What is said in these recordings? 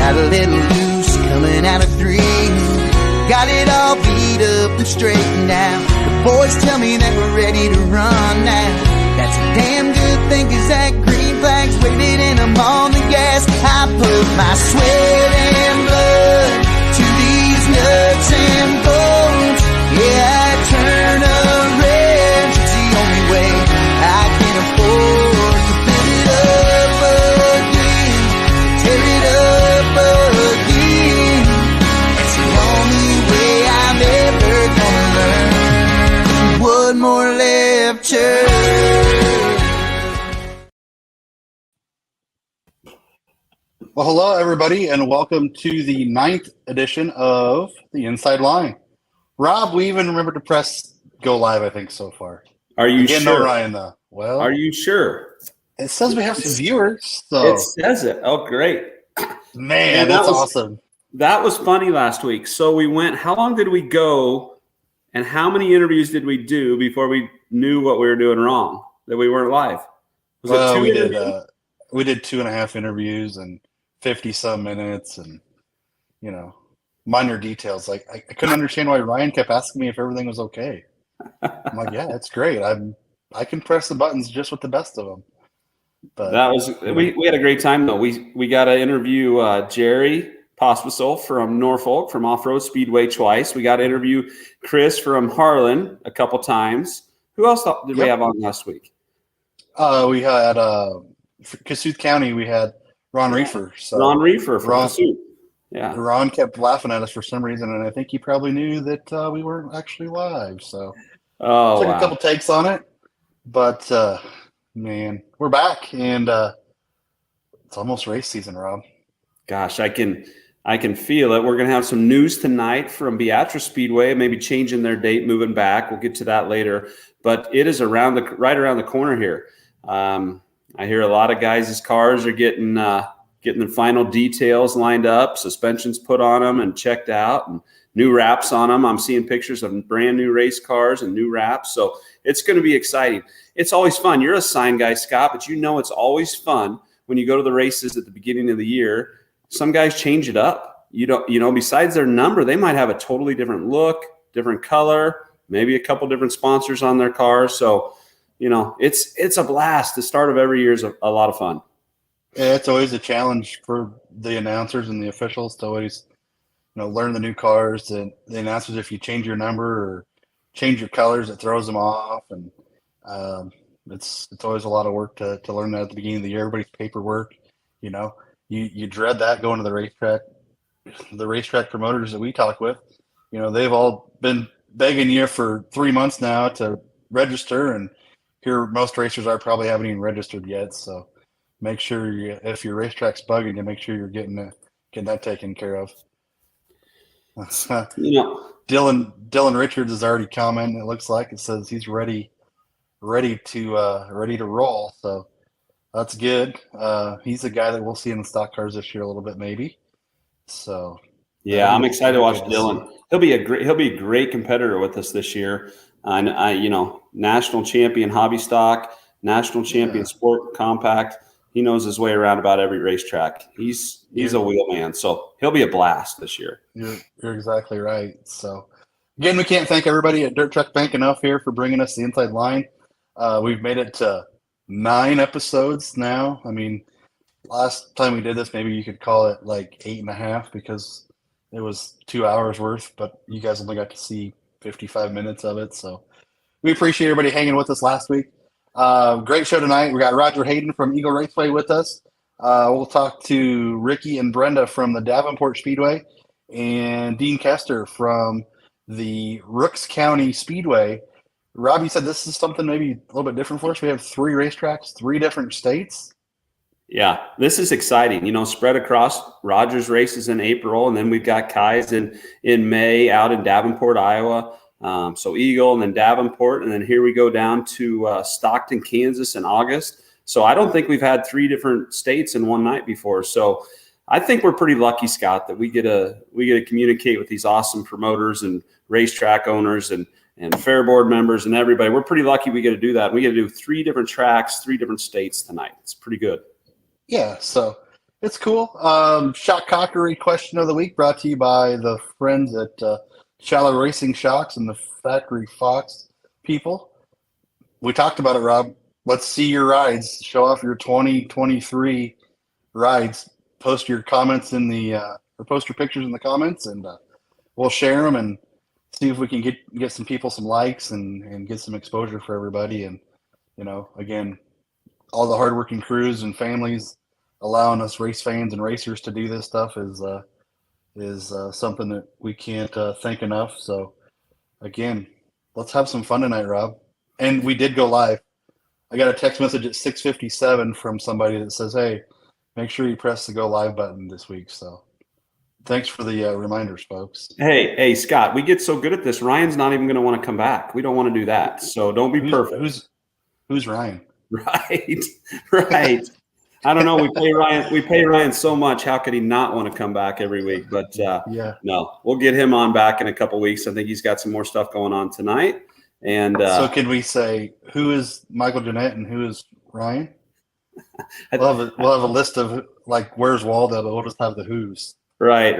got a little loose coming out of 3. Got it all beat up and straightened out. The boys tell me that we're ready to run now. That's a damn good thing, 'cause that green flag's waving and I'm on the gas. I put my sweat and blood to these nuts and bolts. Yeah, I turn a wrench. It's the only way I can afford to fill it up again, tear it up again. It's the only way I'm ever gonna learn. One more left turn. Well, hello, everybody, and welcome to the 9th edition of the Inside Line. Rob, we even remembered to press go live, I think, so far. Are you Again, sure? no Ryan, though. Well, Are you sure? it says we have some viewers, so It says it. Oh, great. man, that's awesome. That was funny last week. So we went, how long did we go and how many interviews did we do before we knew what we were doing wrong, that we weren't live? Was it 2 interviews? We did 2.5 interviews and 50-some minutes and, minor details. Like, I couldn't understand why Ryan kept asking me if everything was okay. I'm like, yeah, that's great. I can press the buttons just with the best of them. But That was we had a great time though. We got to interview Jerry Pospisil from Norfolk from Off Road Speedway twice. We got to interview Chris from Harlan a couple times. Who else did we have on last week? We had Kasuth County. We had Ron Reefer. So Ron Reefer from Kasuth. Yeah. Ron kept laughing at us for some reason, and I think he probably knew that we weren't actually live. So took a couple takes on it, but man, we're back, and it's almost race season, Rob. Gosh, I can feel it. We're going to have some news tonight from Beatrice Speedway, maybe changing their date, moving back. We'll get to that later, but it is right around the corner here. I hear a lot of guys' cars are getting the final details lined up, suspensions put on them and checked out, and new wraps on them. I'm seeing pictures of brand new race cars and new wraps. So it's going to be exciting. It's always fun. You're a sign guy, Scott, but it's always fun when you go to the races at the beginning of the year. Some guys change it up. Besides their number, they might have a totally different look, different color, maybe a couple different sponsors on their cars. So, it's a blast. The start of every year is a lot of fun. Yeah, it's always a challenge for the announcers and the officials to always, learn the new cars. And the announcers, if you change your number or change your colors, it throws them off. And it's always a lot of work to learn that at the beginning of the year. Everybody's paperwork, you dread that going to the racetrack. The racetrack promoters that we talk with, they've all been begging you for 3 months now to register, and here most racers are probably haven't even registered yet. So make sure if your racetrack's bugging you, make sure you're getting that taken care of. Dylan Richards is already commenting. It looks like it says he's ready to roll. So that's good. He's a guy that we'll see in the stock cars this year a little bit, maybe. So yeah, I'm excited to watch Dylan. He'll be a great competitor with us this year. And national champion hobby stock, national champion sport compact. He knows his way around about every racetrack. He's a wheel man, so he'll be a blast this year. You're exactly right. So again, we can't thank everybody at Dirt Truck Bank enough here for bringing us the Inside Line. We've made it to 9 episodes now. I mean, last time we did this, maybe you could call it like 8.5 because it was 2 hours worth, but you guys only got to see 55 minutes of it. So we appreciate everybody hanging with us last week. Great show tonight. We got Roger Hayden from Eagle Raceway with us. We'll talk to Ricky and Brenda from the Davenport Speedway and Dean Kester from the Rooks County Speedway. Rob, you said this is something maybe a little bit different for us. We have 3 racetracks, 3 different states. Yeah, this is exciting. Spread across. Rogers races in April, and then we've got Kai's in May out in Davenport, Iowa. So Eagle and then Davenport, and then here we go down to Stockton, Kansas in August. So I don't think we've had 3 different states in one night before. So I think we're pretty lucky, Scott, that we get to communicate with these awesome promoters and racetrack owners and fair board members and everybody. We're pretty lucky we get to do that. We get to do 3 different tracks, 3 different states tonight. It's pretty good. Yeah, so It's cool. Shock Cockery question of the week brought to you by the friends at Shallow Racing Shocks and the Factory Fox people. We talked about it, Rob. Let's see your rides. Show off your 2023 rides. Post your comments in the or post your pictures in the comments, and we'll share them and see if we can get some people some likes and get some exposure for everybody. And again, all the hardworking crews and families allowing us race fans and racers to do this stuff is something that we can't thank enough. So again, let's have some fun tonight, Rob. And we did go live. I got a text message at 6:57 from somebody that says, "Hey, make sure you press the go live button this week." So thanks for the reminders, folks. Hey, Scott, we get so good at this. Ryan's not even going to want to come back. We don't want to do that. So don't be perfect. Who's Ryan? Right. I don't know. We pay Ryan so much. How could he not want to come back every week? But no, we'll get him on back in a couple weeks. I think he's got some more stuff going on tonight. And so can we say who is Michael Jeanette and who is Ryan? We'll have a list of like where's Waldo, but we'll just have the who's. Right.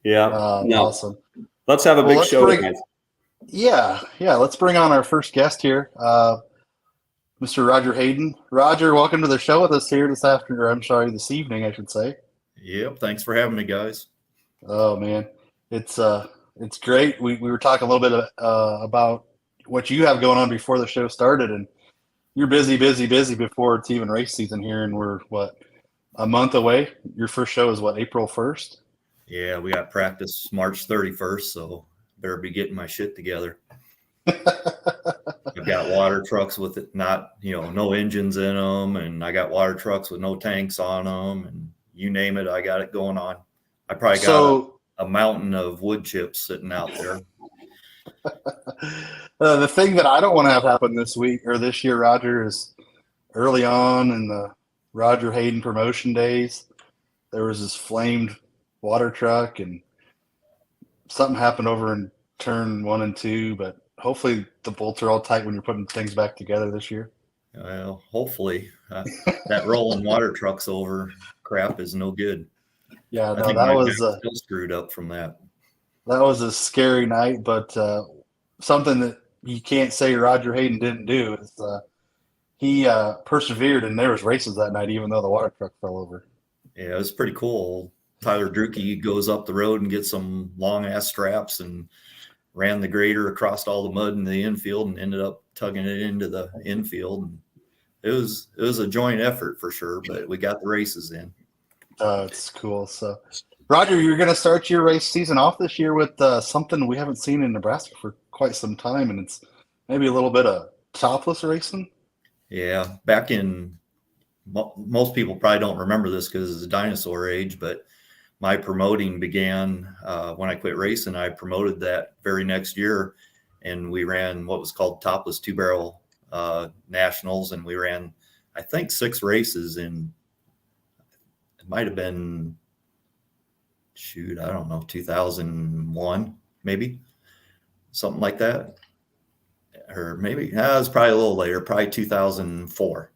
Yeah. Awesome. Let's have a big show tonight. Yeah. Let's bring on our first guest here. Mr. Roger Hayden. Roger, welcome to the show with us here this evening, I should say. Yep, thanks for having me, guys. Oh man, it's great. We were talking a little bit about what you have going on before the show started, and you're busy before it's even race season here, and we're a month away. Your first show is April 1st? Yeah, we got practice March 31st, so better be getting my shit together. I've got water trucks with it, no engines in them, and I got water trucks with no tanks on them, and you name it, I got it going on. I probably got a mountain of wood chips sitting out there. The thing that I don't want to have happen this week or this year, Roger, is early on in the Roger Hayden promotion days, there was this flamed water truck, and something happened over in turn 1 and 2, but hopefully the bolts are all tight when you're putting things back together this year. Well, hopefully. That rolling water trucks over crap is no good. Yeah, I think that was still screwed up from that. That was a scary night, but something that you can't say Roger Hayden didn't do is he persevered, and there was races that night, even though the water truck fell over. Yeah, it was pretty cool. Tyler Drucke goes up the road and gets some long-ass straps and ran the grader across all the mud in the infield and ended up tugging it into the infield. And it was a joint effort for sure, but we got the races in. It's cool. So, Roger, you're going to start your race season off this year with something we haven't seen in Nebraska for quite some time, and it's maybe a little bit of topless racing. Yeah, back in most people probably don't remember this because it's a dinosaur age, but my promoting began when I quit racing. I promoted that very next year, and we ran what was called topless 2-barrel nationals, and we ran, I think, 6 races in. It might have been, I don't know, 2001, maybe something like that, or maybe it was probably a little later, probably 2004.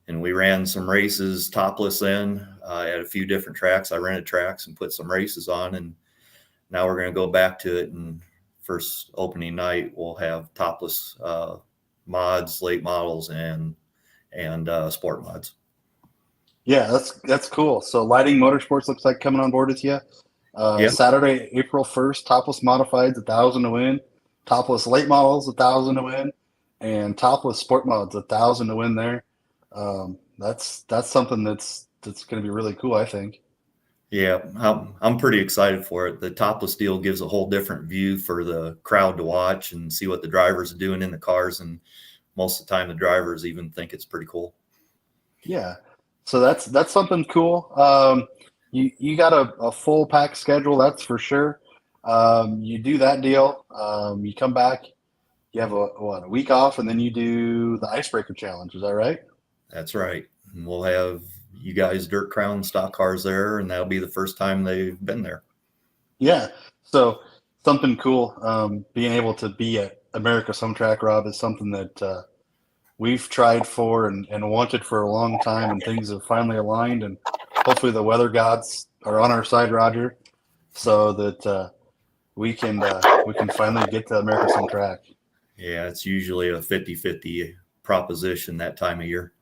And we ran some races topless then at a few different tracks. I rented tracks and put some races on, and now we're going to go back to it. And first opening night, we'll have topless mods, late models, and sport mods. Yeah, that's cool. So Lighting Motorsports looks like coming on board with you. Yep. Saturday, April 1st, topless modifieds, 1,000 to win. Topless late models, 1,000 to win. And topless sport mods, 1,000 to win there. That's something that's going to be really cool, I think. Yeah, I'm pretty excited for it. The topless deal gives a whole different view for the crowd to watch and see what the drivers are doing in the cars. And most of the time, the drivers even think it's pretty cool. Yeah. So that's something cool. You got a full pack schedule, that's for sure. You do that deal. You come back, you have a week off, and then you do the Icebreaker Challenge. Is that right? That's right. And we'll have you guys Dirt Crown stock cars there, and that'll be the first time they've been there. Yeah. So something cool. Being able to be at America's Home Track, Rob, is something that we've tried for and wanted for a long time, and things have finally aligned. And hopefully the weather gods are on our side, Roger, so that we can finally get to America's Home Track. Yeah, it's usually a 50-50 proposition that time of year.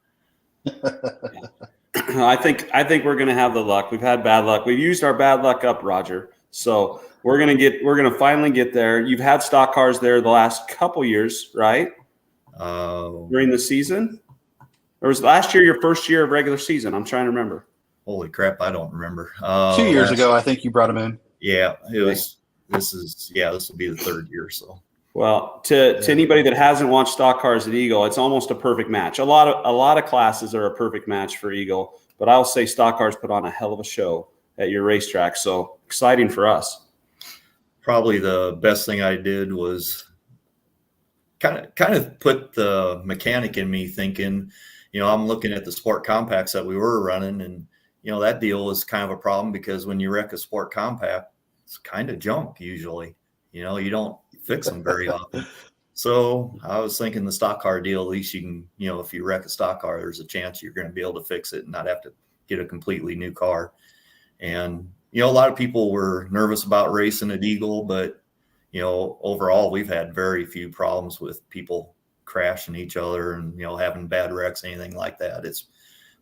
I think we're going to have the luck. We've had bad luck. We've used our bad luck up, Roger. So we're going to finally get there. You've had stock cars there the last couple years, right? During the season, or was last year your first year of regular season? I'm trying to remember. Holy crap, I don't remember. 2 years ago, I think you brought them in. Yeah, it was. This will be the third year. So. Well, to anybody that hasn't watched stock cars at Eagle, it's almost a perfect match. A lot of classes are a perfect match for Eagle, but I'll say stock cars put on a hell of a show at your racetrack. So exciting for us. Probably the best thing I did was kind of put the mechanic in me thinking, I'm looking at the sport compacts that we were running, and that deal is kind of a problem because when you wreck a sport compact, it's kind of junk usually. You don't fix them very often. So I was thinking the stock car deal, at least you can, if you wreck a stock car, there's a chance you're going to be able to fix it and not have to get a completely new car. And, a lot of people were nervous about racing at Eagle, but, overall we've had very few problems with people crashing each other and, having bad wrecks, anything like that.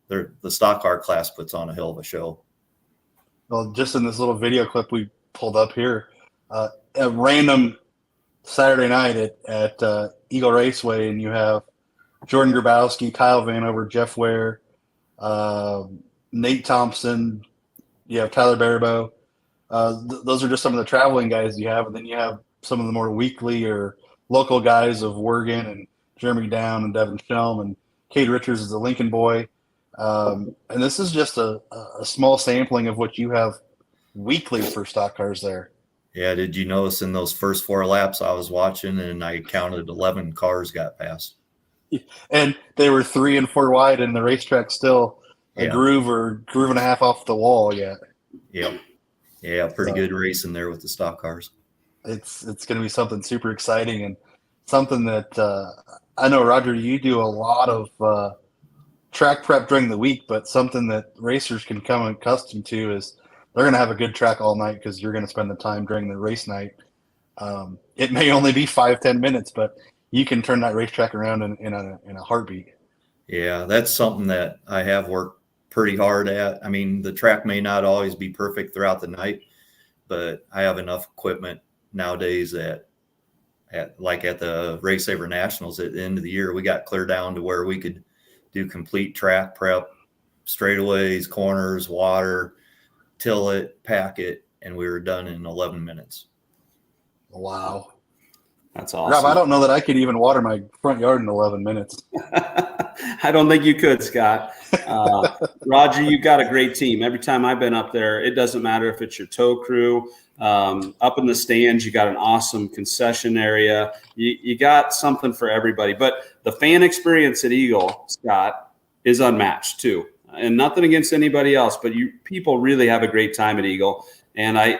The stock car class puts on a hell of a show. Well, just in this little video clip we pulled up here, a random Saturday night at Eagle Raceway, and you have Jordan Grabowski, Kyle Vanover, Jeff Ware, Nate Thompson, you have Tyler Baribeau. Those are just some of the traveling guys you have, and then you have some of the more weekly or local guys of Wergen and Jeremy Down and Devin Shelm, and Cade Richards is a Lincoln boy. And this is just a small sampling of what you have weekly for stock cars there. Yeah, did you notice in those first 4 laps I was watching and I counted 11 cars got past? And they were 3 and 4 wide, and the racetrack still a groove or groove and a half off the wall yet. Yep. Yeah, pretty good racing there with the stock cars. It's going to be something super exciting and something that I know, Roger, you do a lot of track prep during the week, but something that racers can come accustomed to is they're going to have a good track all night because you're going to spend the time during the race night. It may only be 5-10 minutes, but you can turn that racetrack around in a heartbeat. Yeah, that's something that I have worked pretty hard at. I mean, the track may not always be perfect throughout the night, but I have enough equipment nowadays at the Race Saver Nationals at the end of the year, we got clear down to where we could do complete track prep, straightaways, corners, water, till it, pack it, and we were done in 11 minutes. Wow. That's awesome. Rob, I don't know that I could even water my front yard in 11 minutes. I don't think you could, Scott. Roger, you've got a great team. Every time I've been up there, it doesn't matter if it's your tow crew. Up in the stands, you got an awesome concession area. You got something for everybody. But the fan experience at Eagle, Scott, is unmatched too. And nothing against anybody else, but people really have a great time at Eagle. And I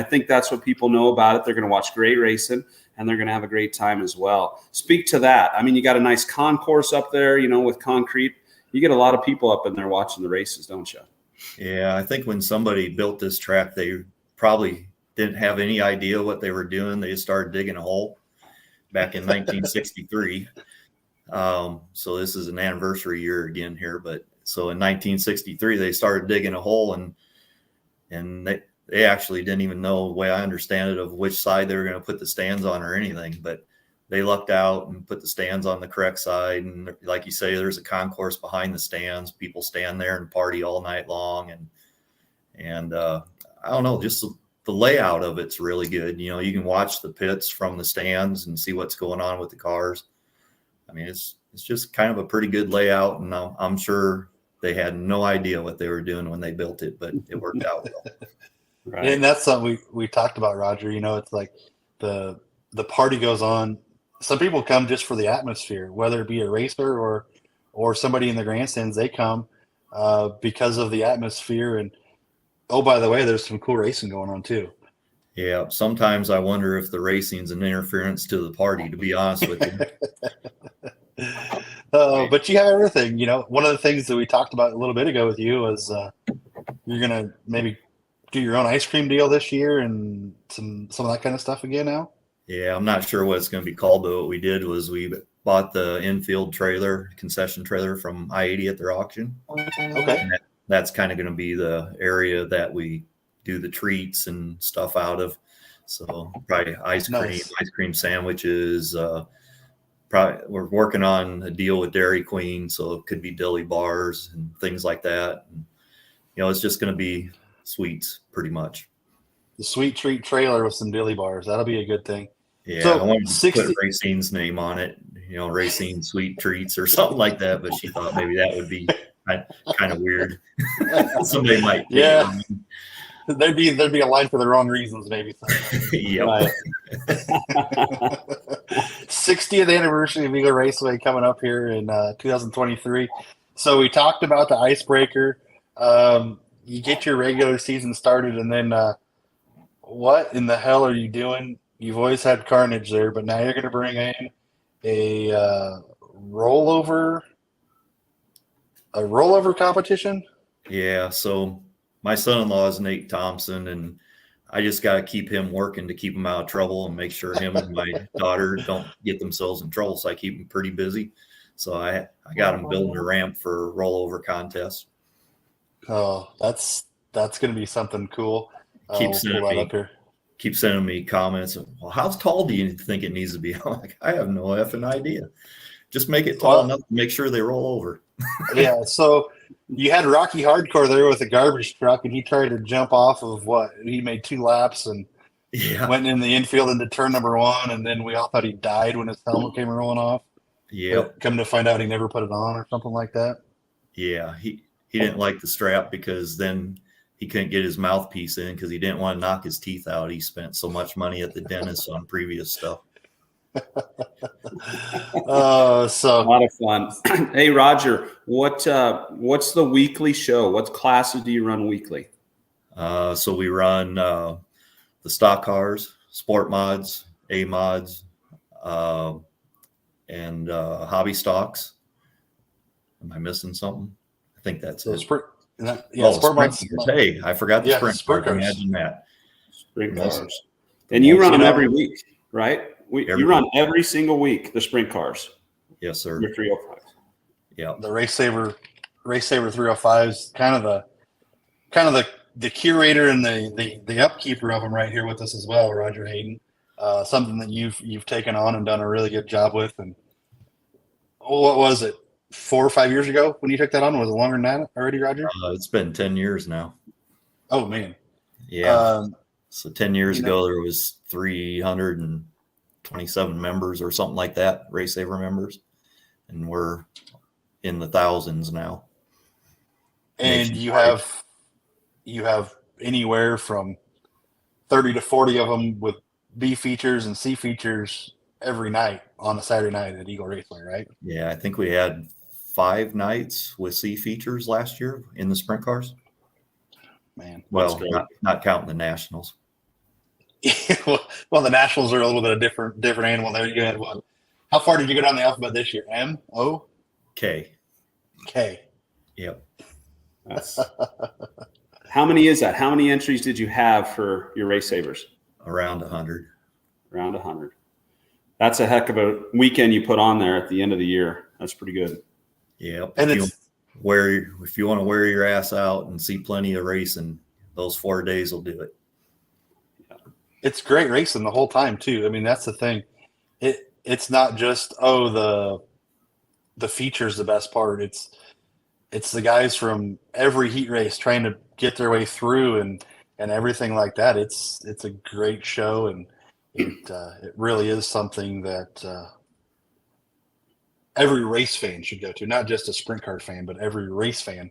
think that's what people know about it. They're going to watch great racing, and they're going to have a great time as well. Speak to that. I mean, you got a nice concourse up there, with concrete. You get a lot of people up in there watching the races, don't you? Yeah, I think when somebody built this track, they probably didn't have any idea what they were doing. They just started digging a hole back in 1963. So this is an anniversary year again here, but so in 1963 they started digging a hole, and they actually didn't even know, the way I understand it, of which side they were going to put the stands on or anything, but they lucked out and put the stands on the correct side. And like you say, there's a concourse behind the stands. People stand there and party all night long. And I don't know, just the layout of it's really good. You can watch the pits from the stands and see what's going on with the cars. I mean, it's just kind of a pretty good layout, and I'm sure they had no idea what they were doing when they built it, but it worked out well. Right. And that's something we talked about, Roger. It's like the party goes on. Some people come just for the atmosphere, whether it be a racer or somebody in the grandstands. They come because of the atmosphere. And oh, by the way, there's some cool racing going on too. Yeah, sometimes I wonder if the racing's an interference to the party, to be honest with you. But you have everything. One of the things that we talked about a little bit ago with you was you're gonna maybe do your own ice cream deal this year and some of that kind of stuff again now? Yeah, I'm not sure what it's going to be called, but what we did was we bought the infield trailer, concession trailer from I-80 at their auction. Okay. That's kind of going to be the area that we do the treats and stuff out of. So probably ice cream sandwiches. Probably we're working on a deal with Dairy Queen, so it could be dilly bars and things like that. And, it's just going to be sweets pretty much. The sweet treat trailer with some dilly bars. That'll be a good thing. Yeah, so I wanted to put Racine's name on it, Racine Sweet Treats or something like that, but she thought maybe that would be kind of weird. Somebody might. Yeah. There'd be a line for the wrong reasons, maybe. Yep. 60th anniversary of Eagle Raceway coming up here in 2023. So we talked about the icebreaker. You get your regular season started, and then what in the hell are you doing? You've always had carnage there, but now you're going to bring in a rollover competition? Yeah, so my son-in-law is Nate Thompson, and I just got to keep him working to keep him out of trouble and make sure him and my daughter don't get themselves in trouble. So I keep him pretty busy. So I got him building a ramp for rollover contest. Oh, that's going to be something cool. Keep sending me comments. Well, how tall do you think it needs to be? I'm like, I have no effing idea. Just make it tall enough to make sure they roll over. Yeah. So you had Rocky Hardcore there with a garbage truck, and he tried to jump off of he made 2 laps and went in the infield into turn number 1. And then we all thought he died when his helmet came rolling off. Yeah. Come to find out he never put it on or something like that. Yeah. He didn't like the strap because then he couldn't get his mouthpiece in because he didn't want to knock his teeth out. He spent so much money at the dentist on previous stuff. So a lot of fun. Hey, Roger, what's the weekly show? What classes do you run weekly? So we run the stock cars, sport mods, A mods, and hobby stocks. Am I missing something? I think that's it. Sport mods. Hey, I forgot the sprint cars. Imagine that. Sprint cars. And you run them every week, right? You run every single week the sprint cars. Yes, sir. Your 305. Yeah. The Race Saver 305 is kind of the curator and the upkeeper of them right here with us as well, Roger Hayden. Something that you've taken on and done a really good job with. And what was it, 4 or 5 years ago when you took that on? Was it longer than that already, Roger? It's been 10 years now. Oh man. Yeah. So 10 years ago there was 327 members or something like that, Race Saver members, and we're in the thousands now. And you have anywhere from 30 to 40 of them with B features and C features every night on a Saturday night at Eagle Raceway, right? Yeah, I think we had 5 nights with C features last year in the sprint cars. Man, well, not counting the nationals. Well, the nationals are a little bit of different animal. There you had what? How far did you go down the alphabet this year? M, O, K. Yep. That's how many is that? How many entries did you have for your Race Savers? Around 100. Around 100. That's a heck of a weekend you put on there at the end of the year. That's pretty good. Yeah. And if you want to wear your ass out and see plenty of racing, those 4 days will do it. It's great racing the whole time too. I mean, that's the thing. It's not just the feature's the best part. It's the guys from every heat race trying to get their way through and everything like that. It's a great show, and it really is something that every race fan should go to. Not just a sprint car fan, but every race fan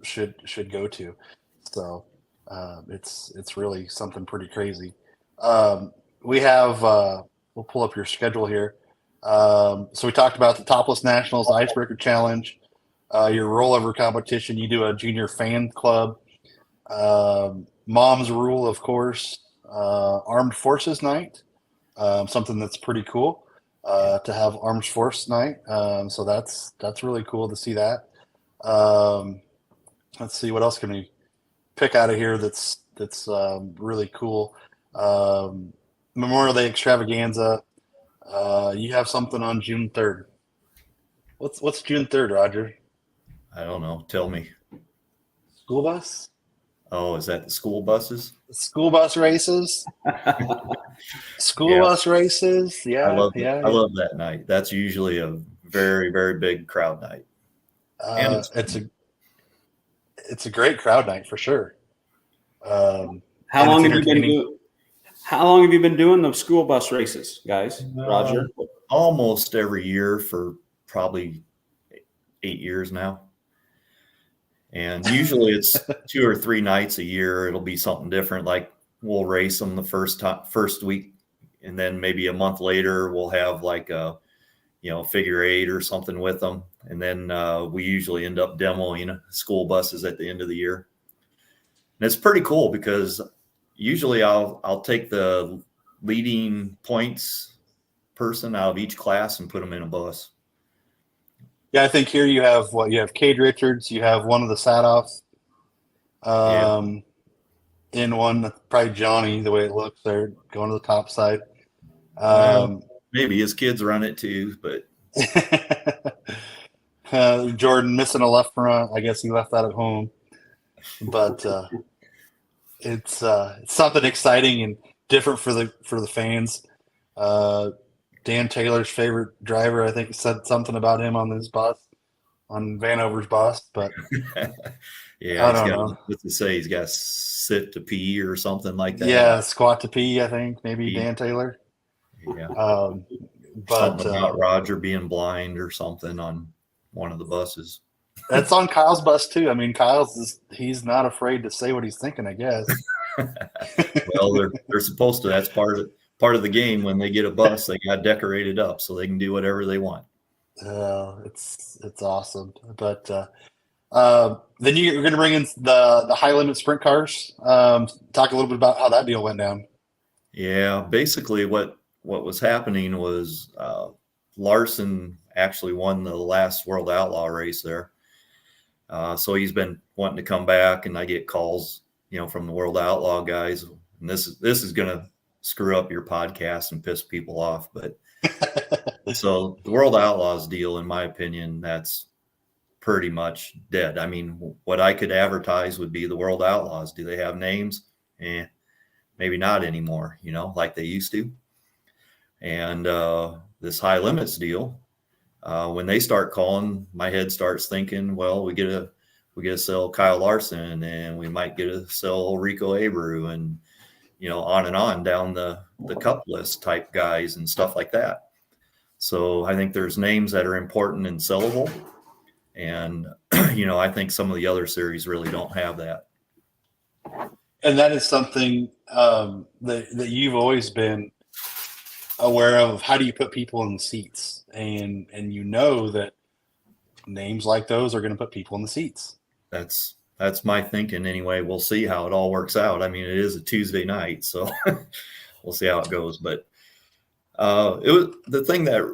should go to. So it's really something pretty crazy. We have we'll pull up your schedule here. So we talked about the Topless Nationals, the Icebreaker Challenge, your rollover competition. You do a junior fan club, Mom's Rule, of course, Armed Forces Night, something that's pretty cool to have Armed Force Night. So that's really cool to see that. let's see, what else can we pick out of here that's really cool. Memorial Day extravaganza. You have something on June 3rd. What's June 3rd, Roger? I don't know. Tell me. School bus? Oh, is that the school buses? School bus races? School Yeah. bus races? Yeah, I love yeah. I love that night. That's usually a very, very big crowd night. And It's a great crowd night for sure. How And long it's have you been entertaining. doing? How long have you been doing the school bus races, guys? Roger. Almost every year for probably 8 years now. And usually it's 2 or 3 nights a year. It'll be something different. Like we'll race them the first week, and then maybe a month later we'll have like a figure 8 or something with them, and then we usually end up demoing school buses at the end of the year. And it's pretty cool because usually I'll take the leading points person out of each class and put them in a bus. Yeah, I think here you have Cade Richards, you have one of the Sadoffs, in one, probably Johnny, the way it looks there, going to the top side. Maybe his kids run it too, but Jordan missing a left front. I guess he left that at home, but it's something exciting and different for the fans. Dan Taylor's favorite driver, I think, said something about him on his bus, on Vanover's bus, but yeah, I don't know. What's to say? He's got to sit to pee or something like that. Yeah, squat to pee, I think, maybe Dan Taylor. Yeah. But Something about Roger being blind or something on one of the buses. that's on Kyle's bus too. I mean, he's not afraid to say what he's thinking, I guess. Well, they're supposed to. That's part of the game. When they get a bus, they got decorated up so they can do whatever they want. It's awesome. But then you're going to bring in the high limit sprint cars. Talk a little bit about how that deal went down. Yeah, basically what was happening was Larson actually won the last World Outlaw race there. So he's been wanting to come back, and I get calls, from the World Outlaw guys. And this is going to screw up your podcast and piss people off, but so the World Outlaws deal, in my opinion, that's pretty much dead. I mean, what I could advertise would be the World Outlaws. Do they have names? Maybe not anymore, like they used to. And this high limits deal, when they start calling, my head starts thinking, well, we get to sell Kyle Larson, and we might get to sell Rico Abreu, and on and on down the cup list type guys and stuff like that. So I think there's names that are important and sellable. And, I think some of the other series really don't have that. And that is something that you've always been aware of. How do you put people in the seats? And that names like those are going to put people in the seats. That's my thinking anyway. We'll see how it all works out. I mean, it is a Tuesday night, so we'll see how it goes. But it was the thing that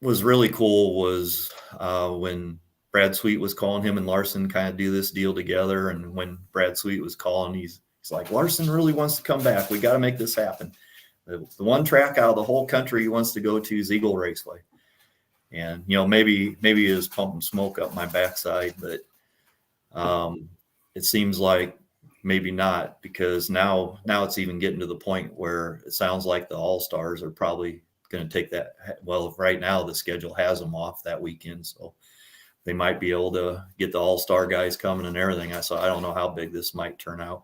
was really cool was when Brad Sweet was calling, him and Larson kind of do this deal together. And when Brad Sweet was calling, he's like, Larson really wants to come back. We got to make this happen. The one track out of the whole country he wants to go to is Eagle Raceway. And, maybe he was pumping smoke up my backside, but it seems like maybe not, because now it's even getting to the point where it sounds like the All-Stars are probably going to take that. Well, right now the schedule has them off that weekend, so they might be able to get the All-Star guys coming and everything. I don't know how big this might turn out.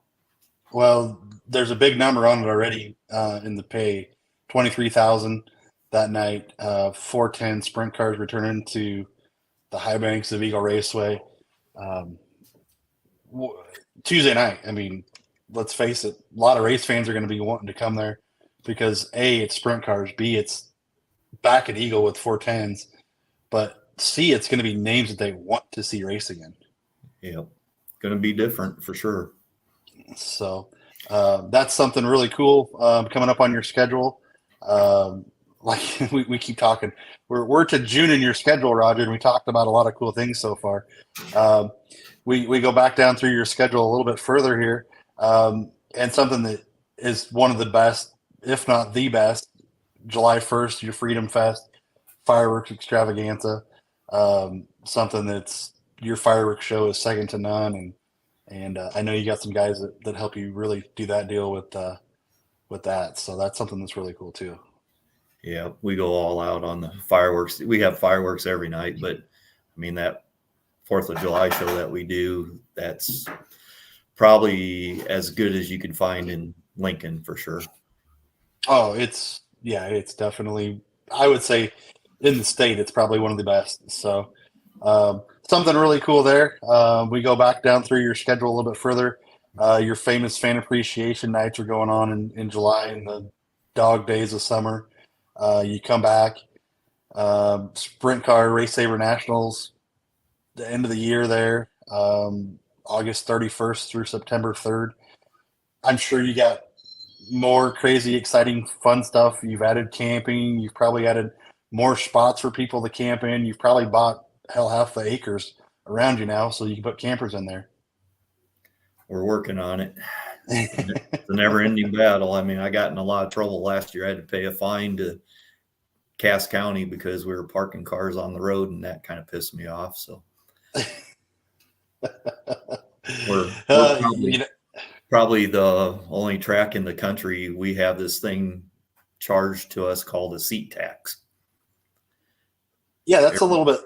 Well, there's a big number on it already in the pay, 23,000 that night. 410 sprint cars returning to the high banks of Eagle Raceway. Tuesday night, I mean, let's face it, a lot of race fans are going to be wanting to come there because A, it's sprint cars, B, it's back at Eagle with 410s, but C, it's going to be names that they want to see race again. Yeah, going to be different for sure. So that's something really cool coming up on your schedule. Like we keep talking, we're to June in your schedule, Roger, and we talked about a lot of cool things so far. we go back down through your schedule a little bit further here, and something that is one of the best, if not the best, July 1st, your Freedom Fest fireworks extravaganza. Something that's your fireworks show is second to none, and I know you got some guys that help you really do that deal with that. So that's something that's really cool too. Yeah, we go all out on the fireworks. We have fireworks every night, but I mean, that 4th of July show that we do, that's probably as good as you can find in Lincoln for sure. Oh, it's definitely, I would say in the state, it's probably one of the best. So something really cool there. We go back down through your schedule a little bit further. Your famous fan appreciation nights are going on in July in the dog days of summer. You come back, Sprint Car Race Saver Nationals, the end of the year there, August 31st through September 3rd. I'm sure you got more crazy, exciting, fun stuff. You've added camping. You've probably added more spots for people to camp in. You've probably bought half the acres around you now, so you can put campers in there. We're working on it. It's a never-ending battle. I mean, I got in a lot of trouble last year. I had to pay a fine to Cass County because we were parking cars on the road, and that kind of pissed me off. So we're probably the only track in the country we have this thing charged to us called a seat tax. Yeah, that's a little bit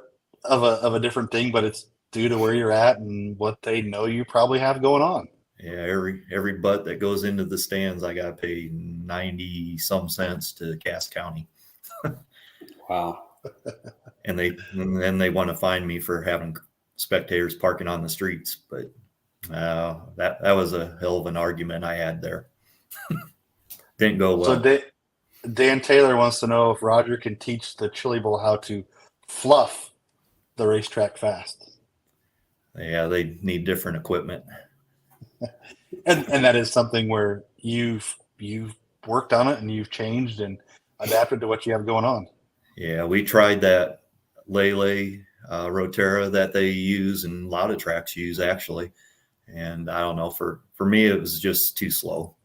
of a different thing, but it's due to where you're at and what they know you probably have going on. Yeah, every butt that goes into the stands, I got to pay 90 some cents to Cass County. Wow. And then they want to fine me for having spectators parking on the streets, but that was a hell of an argument I had there. Didn't go well. So Dan Taylor wants to know if Roger can teach the Chili Bowl how to fluff the racetrack fast. Yeah, they need different equipment. And that is something where you've worked on it and you've changed and adapted to what you have going on. Yeah, we tried that Lele Rotera that they use and a lot of tracks use actually. And I don't know, for me, it was just too slow.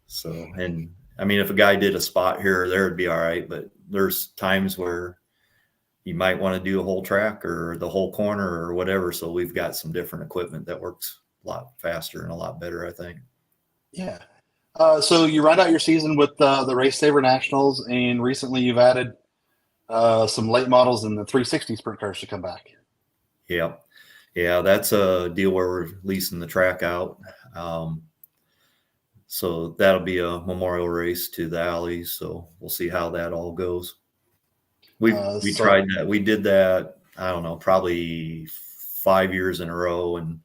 So, and I mean, if a guy did a spot here or there, it'd be all right. But there's times where you might want to do a whole track or the whole corner or whatever. So we've got some different equipment that works a lot faster and a lot better, I think. Yeah. So you round out your season with the Race Saver Nationals, and recently you've added some late models and the 360 sprint cars to come back. Yeah. Yeah, that's a deal where we're leasing the track out. So that'll be a memorial race to the alleys. So we'll see how that all goes. We tried that. We did that, I don't know, probably 5 years in a row, and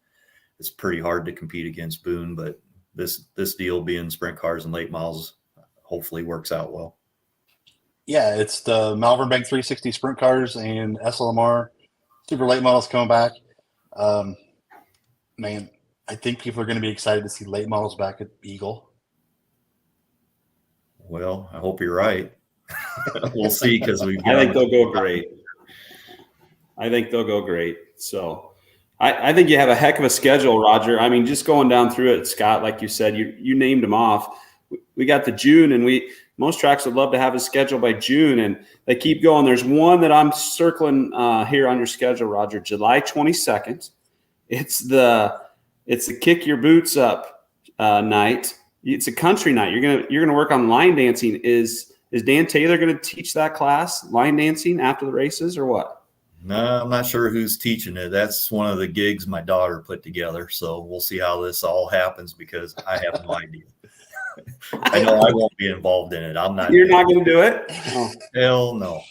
it's pretty hard to compete against Boone, but this deal being sprint cars and late models hopefully works out well. Yeah, it's the Malvern Bank 360 sprint cars and SLMR super late models coming back. Man, I think people are going to be excited to see late models back at Eagle. Well, I hope you're right. We'll see, because I think they'll go great. So I think you have a heck of a schedule, Roger. I mean, just going down through it, Scott, like you said, you named them off. We got the June, and most tracks would love to have a schedule by June, and they keep going. There's one that I'm circling here on your schedule, Roger, July 22nd. It's the kick your boots up night. It's a country night. You're gonna work on line dancing. Is Dan Taylor going to teach that class, line dancing, after the races, or what? No, I'm not sure who's teaching it. That's one of the gigs my daughter put together. So we'll see how this all happens, because I have no idea. I know I won't be involved in it. I'm not. You're not going to do it? Oh. Hell no.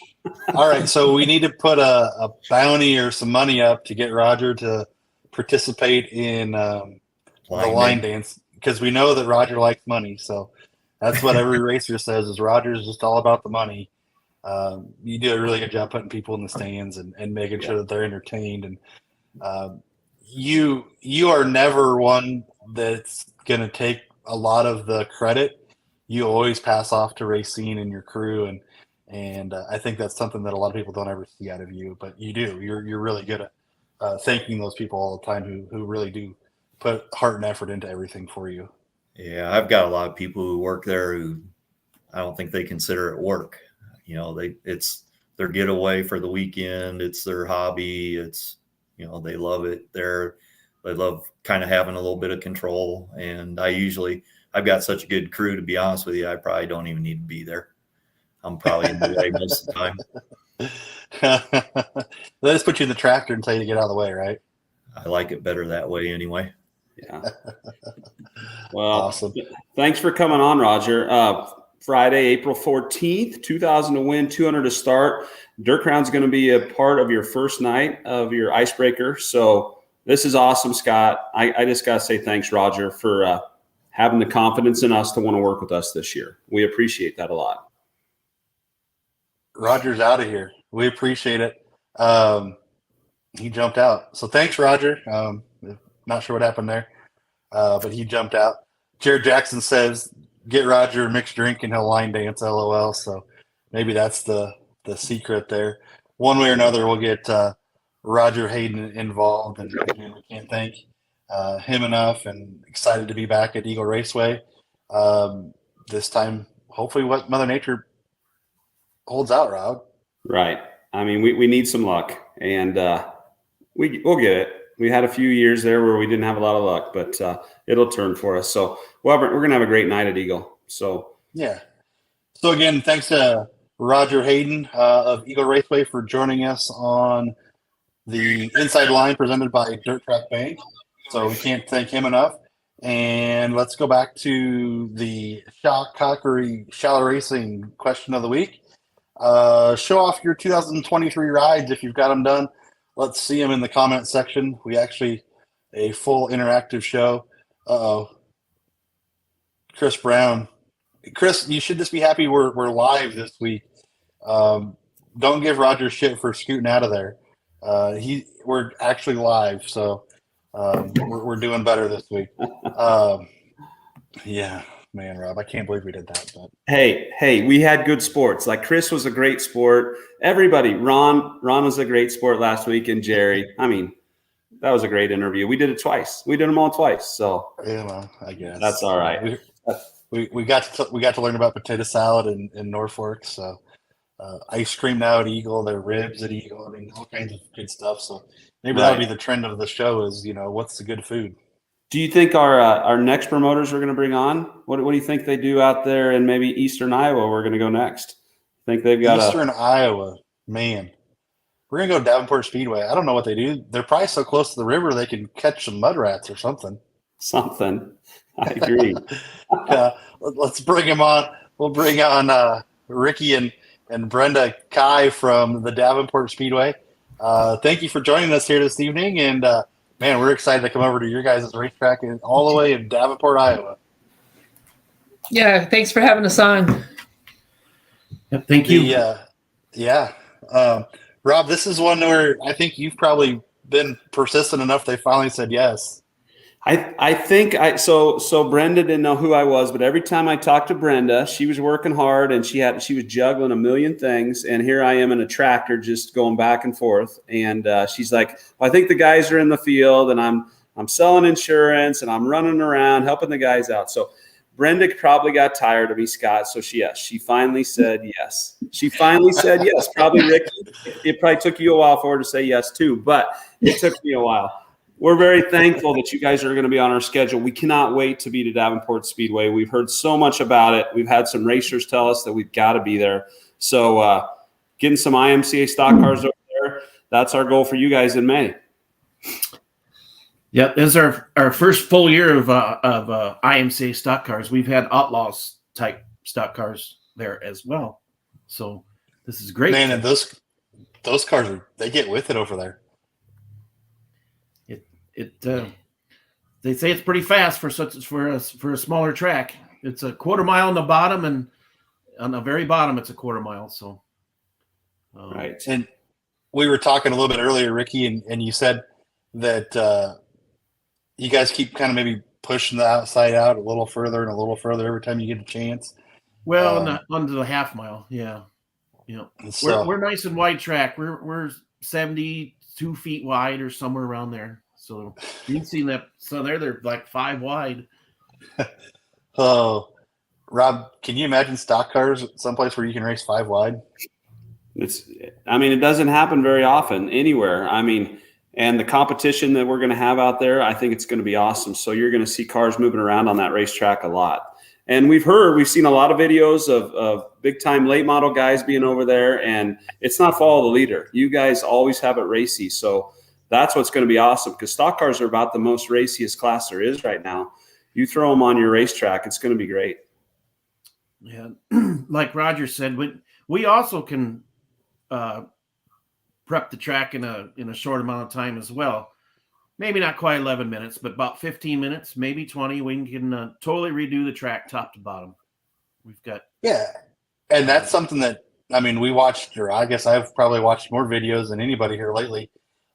All right, so we need to put a bounty or some money up to get Roger to participate in the line dance, because we know that Roger likes money. So that's what every racer says, is Roger's just all about the money. You do a really good job putting people in the stands and making sure that they're entertained. And you are never one that's going to take a lot of the credit. You always pass off to Racine and your crew, and I think that's something that a lot of people don't ever see out of you, but you do. You're really good at thanking those people all the time who really do put heart and effort into everything for you. Yeah, I've got a lot of people who work there who I don't think they consider it work. It's their getaway for the weekend. It's their hobby. It's, they love it. They love kind of having a little bit of control. And I've got such a good crew, to be honest with you, I probably don't even need to be there. I'm probably in the way most of the time. They just put you in the tractor and tell you to get out of the way, right? I like it better that way anyway. Yeah. Well, Awesome. Thanks for coming on, Roger. Friday, April 14th, 2,000 to win, 200 to start. Dirt Crown's going to be a part of your first night of your icebreaker. So this is awesome, Scott. I just got to say thanks, Roger, for having the confidence in us to want to work with us this year. We appreciate that a lot. Roger's out of here. We appreciate it. He jumped out. So thanks, Roger. Not sure what happened there, but he jumped out. Jared Jackson says, get Roger a mixed drink and he'll line dance, LOL. So maybe that's the secret there. One way or another, we'll get Roger Hayden involved, and we can't thank him enough, and excited to be back at Eagle Raceway. This time, hopefully what Mother Nature holds out, Rob. Right. I mean, we need some luck, and we'll get it. We had a few years there where we didn't have a lot of luck, but it'll turn for us. So, well, we're going to have a great night at Eagle. So, yeah. So again, thanks to Roger Hayden of Eagle Raceway for joining us on the Inside Line presented by Dirt Track Bank. So we can't thank him enough. And let's go back to the Shock Cockery Shallow Racing question of the week. Show off your 2023 rides if you've got them done. Let's see them in the comment section. We actually a full interactive show. Uh-oh. Chris Brown. Chris, you should just be happy we're live this week. Don't give Roger shit for scooting out of there. We're actually live, so we're doing better this week. Yeah, man, Rob, I can't believe we did that. But hey, we had good sports. Like Chris was a great sport. Everybody, Ron was a great sport last week, and Jerry. I mean, that was a great interview. We did it twice. We did them all twice. So yeah, well, I guess that's all right. We got to learn about potato salad in Norfolk. So ice cream now at Eagle, their ribs at Eagle. I mean, all kinds of good stuff. So maybe that'll be the trend of the show is, what's the good food. Do you think our next promoters we're going to bring on? What do you think they do out there in maybe Eastern Iowa? We're going to go next. Think they've got Eastern Iowa, man. We're going to go to Davenport Speedway. I don't know what they do. They're probably so close to the river they can catch some mud rats or something. Something. I agree. Let's bring them on. We'll bring on Ricky and Brenda Kai from the Davenport Speedway. Thank you for joining us here this evening. And, man, we're excited to come over to your guys' racetrack all the way in Davenport, Iowa. Yeah, thanks for having us on. Yep, thank you. Rob, this is one where I think you've probably been persistent enough they finally said yes. I think so Brenda didn't know who I was, but every time I talked to Brenda, she was working hard and she was juggling a million things, and here I am in a tractor just going back and forth, and she's like, well, I think the guys are in the field, and I'm selling insurance and I'm running around helping the guys out. So Brenda probably got tired of me, Scott. So she finally said yes. She finally said yes. Probably Rick. It probably took you a while for her to say yes too, but it took me a while. We're very thankful that you guys are going to be on our schedule. We cannot wait to be to Davenport Speedway. We've heard so much about it. We've had some racers tell us that we've got to be there. So getting some IMCA stock cars over there, that's our goal for you guys in May. Yep, this is our first full year of IMCA stock cars. We've had Outlaws type stock cars there as well. So this is great. Man, and those cars, they get with it over there. They say it's pretty fast for a smaller track. It's a quarter mile on the bottom, and on the very bottom it's a quarter mile. So right. And we were talking a little bit earlier, Ricky, and you said that you guys keep kind of maybe pushing the outside out a little further and a little further every time you get a chance. Well, onto the half mile, yeah. So, We're nice and wide track. We're 70, 2 feet wide or somewhere around there. So you've seen that. So they're like 5 wide. Oh, Rob, can you imagine stock cars someplace where you can race 5 wide? It doesn't happen very often anywhere. And the competition that we're going to have out there, I think it's going to be awesome. So you're going to see cars moving around on that racetrack a lot. And we've seen a lot of videos of big time late model guys being over there, and it's not follow the leader. You guys always have it racy. So that's what's going to be awesome, because stock cars are about the most raciest class there is right now. You throw them on your racetrack, it's going to be great. Yeah. Like Roger said, we also can prep the track in a short amount of time as well. Maybe not quite 11 minutes, but about 15 minutes, maybe 20. We can totally redo the track top to bottom. We've got. Yeah. And that's something that, we watched, or I guess I've probably watched more videos than anybody here lately,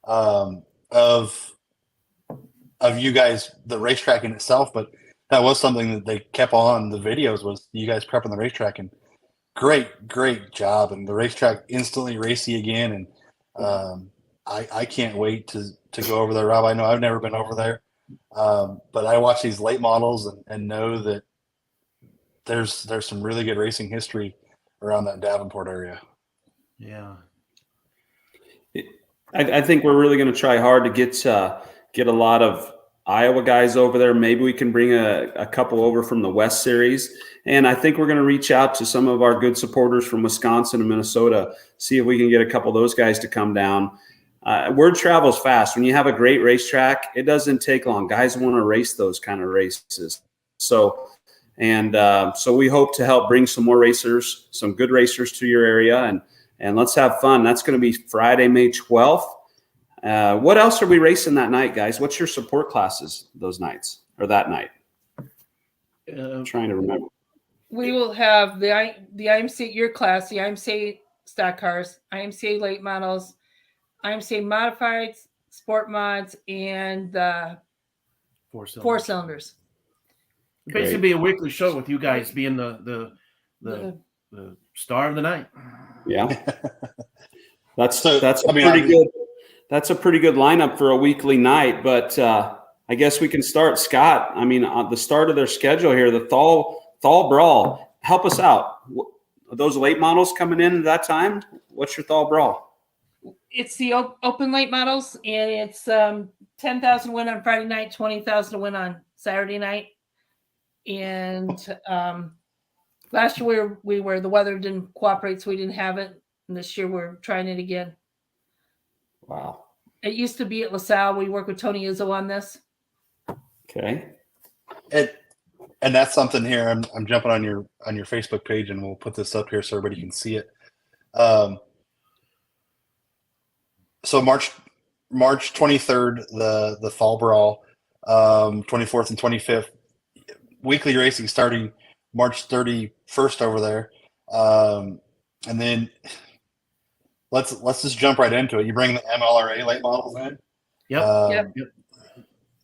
of you guys, the racetrack in itself. But that was something that they kept on the videos, was you guys prepping the racetrack, and great job. And the racetrack instantly racy again. And I can't wait to go over there, Rob. I know I've never been over there, but I watch these late models and know that there's some really good racing history around that Davenport area. Yeah. I think we're really going to try hard to get a lot of Iowa guys over there. Maybe we can bring a couple over from the West Series. And I think we're going to reach out to some of our good supporters from Wisconsin and Minnesota, see if we can get a couple of those guys to come down. Word travels fast. When you have a great racetrack, it doesn't take long. Guys want to race those kind of races. So we hope to help bring some more racers, some good racers to your area, and let's have fun. That's going to be Friday, May 12th. What else are we racing that night, guys? What's your support classes those nights or that night? I'm trying to remember. We will have the IMCA, your class, the IMCA stock cars, IMCA late models, IMCA modified, sport mods, and the 4 cylinders. Basically, be a weekly show with you guys being the star of the night. Yeah, that's pretty good. That's a pretty good lineup for a weekly night. But I guess we can start, Scott. On the start of their schedule here, the Thal Brawl. Help us out. Are those late models coming in at that time? What's your Thal Brawl? It's the open late models, and it's 10,000 win on Friday night, 20,000 win on Saturday night. And last year we were the weather didn't cooperate, so we didn't have it. And this year we're trying it again. Wow. It used to be at LaSalle. We work with Tony Izzo on this. Okay. And that's something here. I'm jumping on your Facebook page, and we'll put this up here so everybody can see it. So March 23rd, the Fall Brawl, 24th and 25th, weekly racing starting March 31st over there. And then let's just jump right into it. You bring the MLRA late models in. Yep.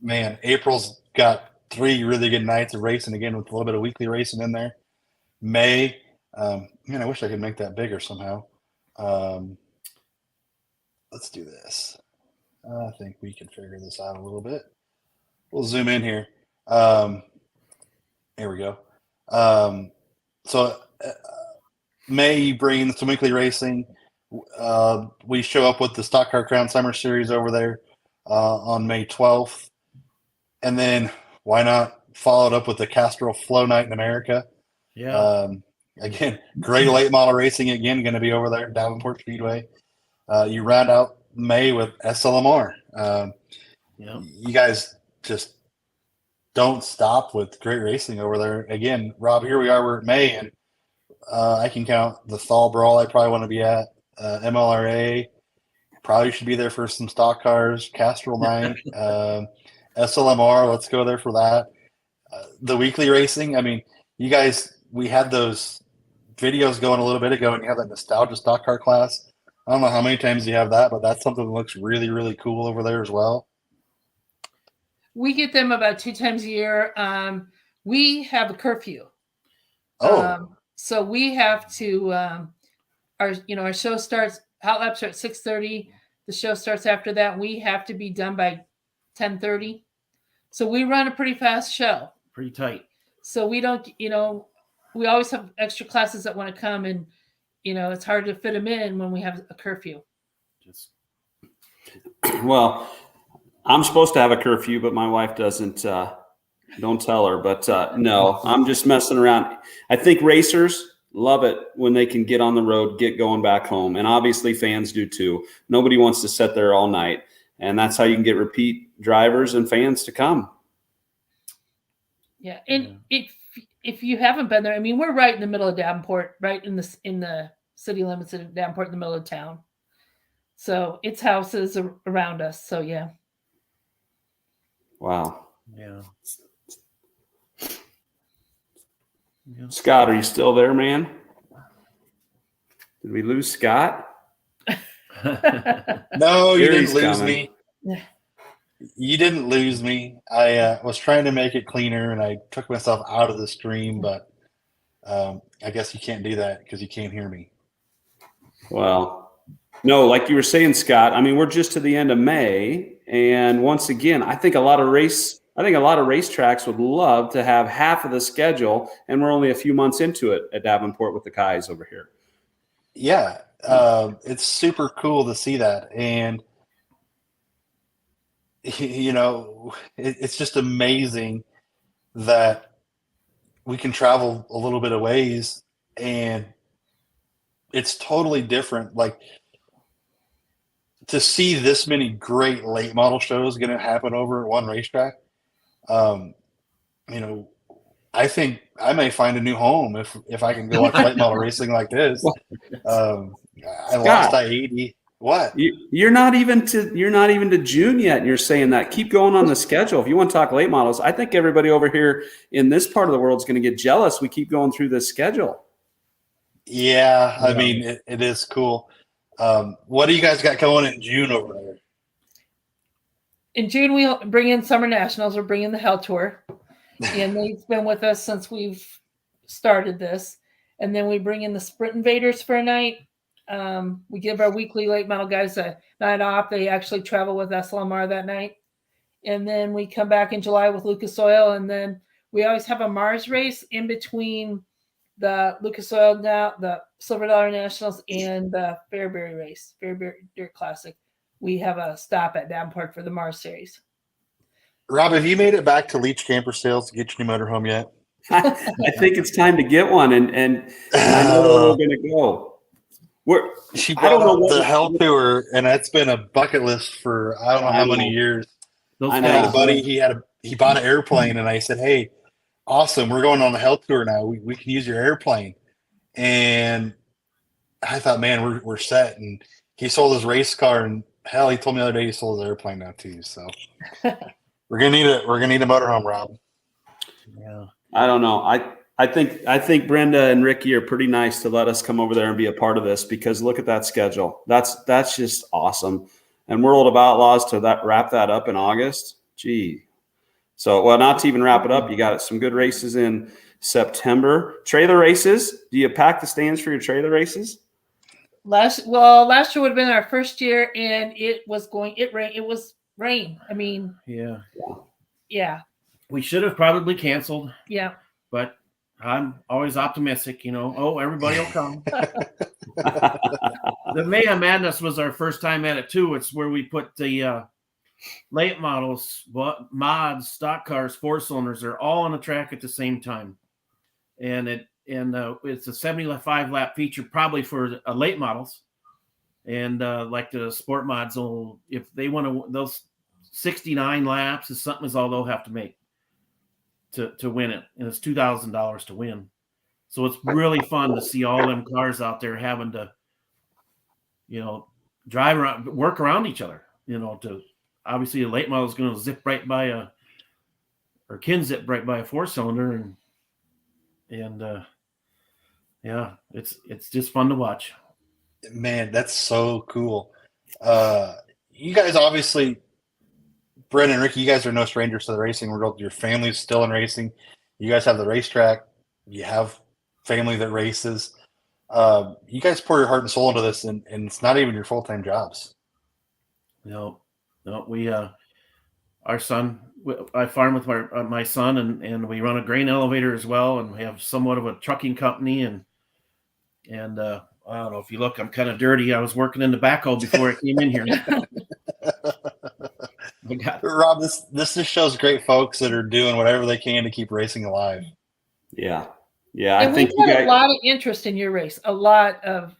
Man, April's got 3 really good nights of racing again, with a little bit of weekly racing in there. May, I wish I could make that bigger somehow. Let's do this. I think we can figure this out a little bit. We'll zoom in here. Here we go. So May, you bring in some weekly racing. We show up with the Stock Car Crown Summer Series over there on May 12th. And then why not follow it up with the Castrol Flow Night in America? Yeah. Again, great late model racing again, going to be over there at Davenport Speedway. You round out May with SLMR. You guys just don't stop with great racing over there. Again, Rob, here we are. We're at May, and I can count the Thal Brawl I probably want to be at. MLRA, probably should be there for some stock cars. Castrol Night. SLMR, let's go there for that. The weekly racing, you guys, we had those videos going a little bit ago, and you have that nostalgia stock car class. I don't know how many times you have that, but that's something that looks really, really cool over there as well. We get them about 2 times a year. We have a curfew. So we have to, our show starts, hot laps are at 6:30. The show starts after that. We have to be done by 10:30. So we run a pretty fast show. Pretty tight. So we don't, we always have extra classes that want to come, and it's hard to fit them in when we have a curfew. Just Well, I'm supposed to have a curfew, but my wife doesn't. Don't tell her. But no, I'm just messing around. I think racers love it when they can get on the road, get going back home. And obviously fans do too. Nobody wants to sit there all night. And that's how you can get repeat drivers and fans to come. Yeah. And if you haven't been there, I mean, we're right in the middle of Davenport, right in the city limits of Davenport, in the middle of town. So it's houses around us. So yeah. Wow. yeah. Scott, are you still there, man? Did we lose Scott? No, you Here didn't he's lose coming. me. You didn't lose me. I was trying to make it cleaner, and I took myself out of the stream, but I guess you can't do that because you can't hear me. Well, no, like you were saying, Scott, I mean, we're just to the end of May. And once again, I think a lot of racetracks would love to have half of the schedule, and we're only a few months into it at Davenport with the Kais over here. Yeah, it's super cool to see that. And, it's just amazing that we can travel a little bit of ways, and it's totally different. Like, to see this many great late model shows going to happen over at one racetrack, I think I may find a new home if I can go watch late model racing like this. I lost I-80. What? You're not even to June yet, and you're saying that. Keep going on the schedule. If you want to talk late models, I think everybody over here in this part of the world is going to get jealous. We keep going through this schedule. Yeah, I mean, it is cool. What do you guys got going in June over there? In June, we'll bring in Summer Nationals. We're bringing the Hell Tour. And they've been with us since we've started this. And then we bring in the Sprint Invaders for a night. We give our weekly late model guys a night off. They actually travel with SLMR that night. And then we come back in July with Lucas Oil. And then we always have a Mars race in between the Lucas Oil, now the Silver Dollar Nationals, and the Fairbury race, Fairbury Dirt Classic. We have a stop at Davenport for the Mars series. Rob, have you made it back to Leach Camper Sales to get your new motorhome yet? I think it's time to get one, and I know where we're going to go. She brought up the Hell Tour, and that's been a bucket list for I don't know how many years. Those I had a buddy. He bought an airplane, and I said, "Hey, awesome! We're going on the Hell Tour now. We can use your airplane." And I thought, man, we're set. And he sold his race car, and hell, he told me the other day he sold his airplane now too. So we're gonna need a motorhome, Rob. Yeah. I don't know. I think Brenda and Ricky are pretty nice to let us come over there and be a part of this, because look at that schedule. That's just awesome. And World of Outlaws to wrap that up in August. Gee. So, well, not to even wrap it up, you got some good races in September. Trailer races. Do you pack the stands for your trailer races? Last year would have been our first year, and it was rain. I mean, yeah. We should have probably canceled, Yeah. but I'm always optimistic, everybody will come. The Mayhem Madness was our first time at it too. It's where we put the late models, mods, stock cars, 4-cylinders, they're all on the track at the same time. And it's a 75 lap feature, probably for late models. And like the sport mods, if they want to, those 69 laps is something is all they'll have to make to win it. And it's $2,000 to win. So it's really fun to see all them cars out there having to, drive around, work around each other, to obviously a late model is going to zip right by can zip right by a 4-cylinder. And it's just fun to watch. Man, that's so cool. You guys obviously, Brent and Ricky, you guys are no strangers to the racing world. Your family's still in racing. You guys have the racetrack. You have family that races. You guys pour your heart and soul into this, and it's not even your full-time jobs. No, we our son. I farm with my son, and we run a grain elevator as well, and we have somewhat of a trucking company, and I don't know if you look, I'm kind of dirty. I was working in the backhoe before I came in here. Rob, this just shows great folks that are doing whatever they can to keep racing alive. Yeah. And I think we've you had guys. a lot of interest in your race, a lot of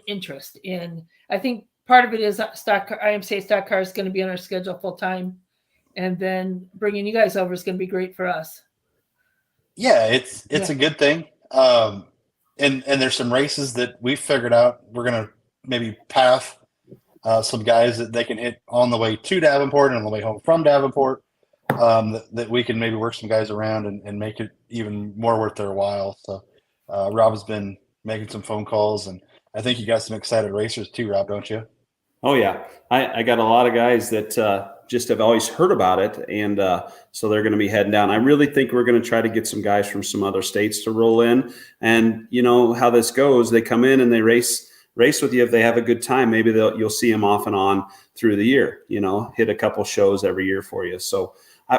interest in. I think part of it is IMCA stock car is going to be on our schedule full time, and then bringing you guys over is going to be great for us. Yeah, it's a good thing. And there's some races that we've figured out. We're gonna maybe path some guys that they can hit on the way to Davenport and on the way home from Davenport. That we can maybe work some guys around and make it even more worth their while. So Rob has been making some phone calls, and I think you got some excited racers too, Rob, don't you? Oh yeah, I got a lot of guys that just have always heard about it, and so they're going to be heading down. I really think we're going to try to get some guys from some other states to roll in, and you know how this goes. They come in and they race with you. If they have a good time, maybe you'll see them off and on through the year. You know, hit a couple shows every year for you. So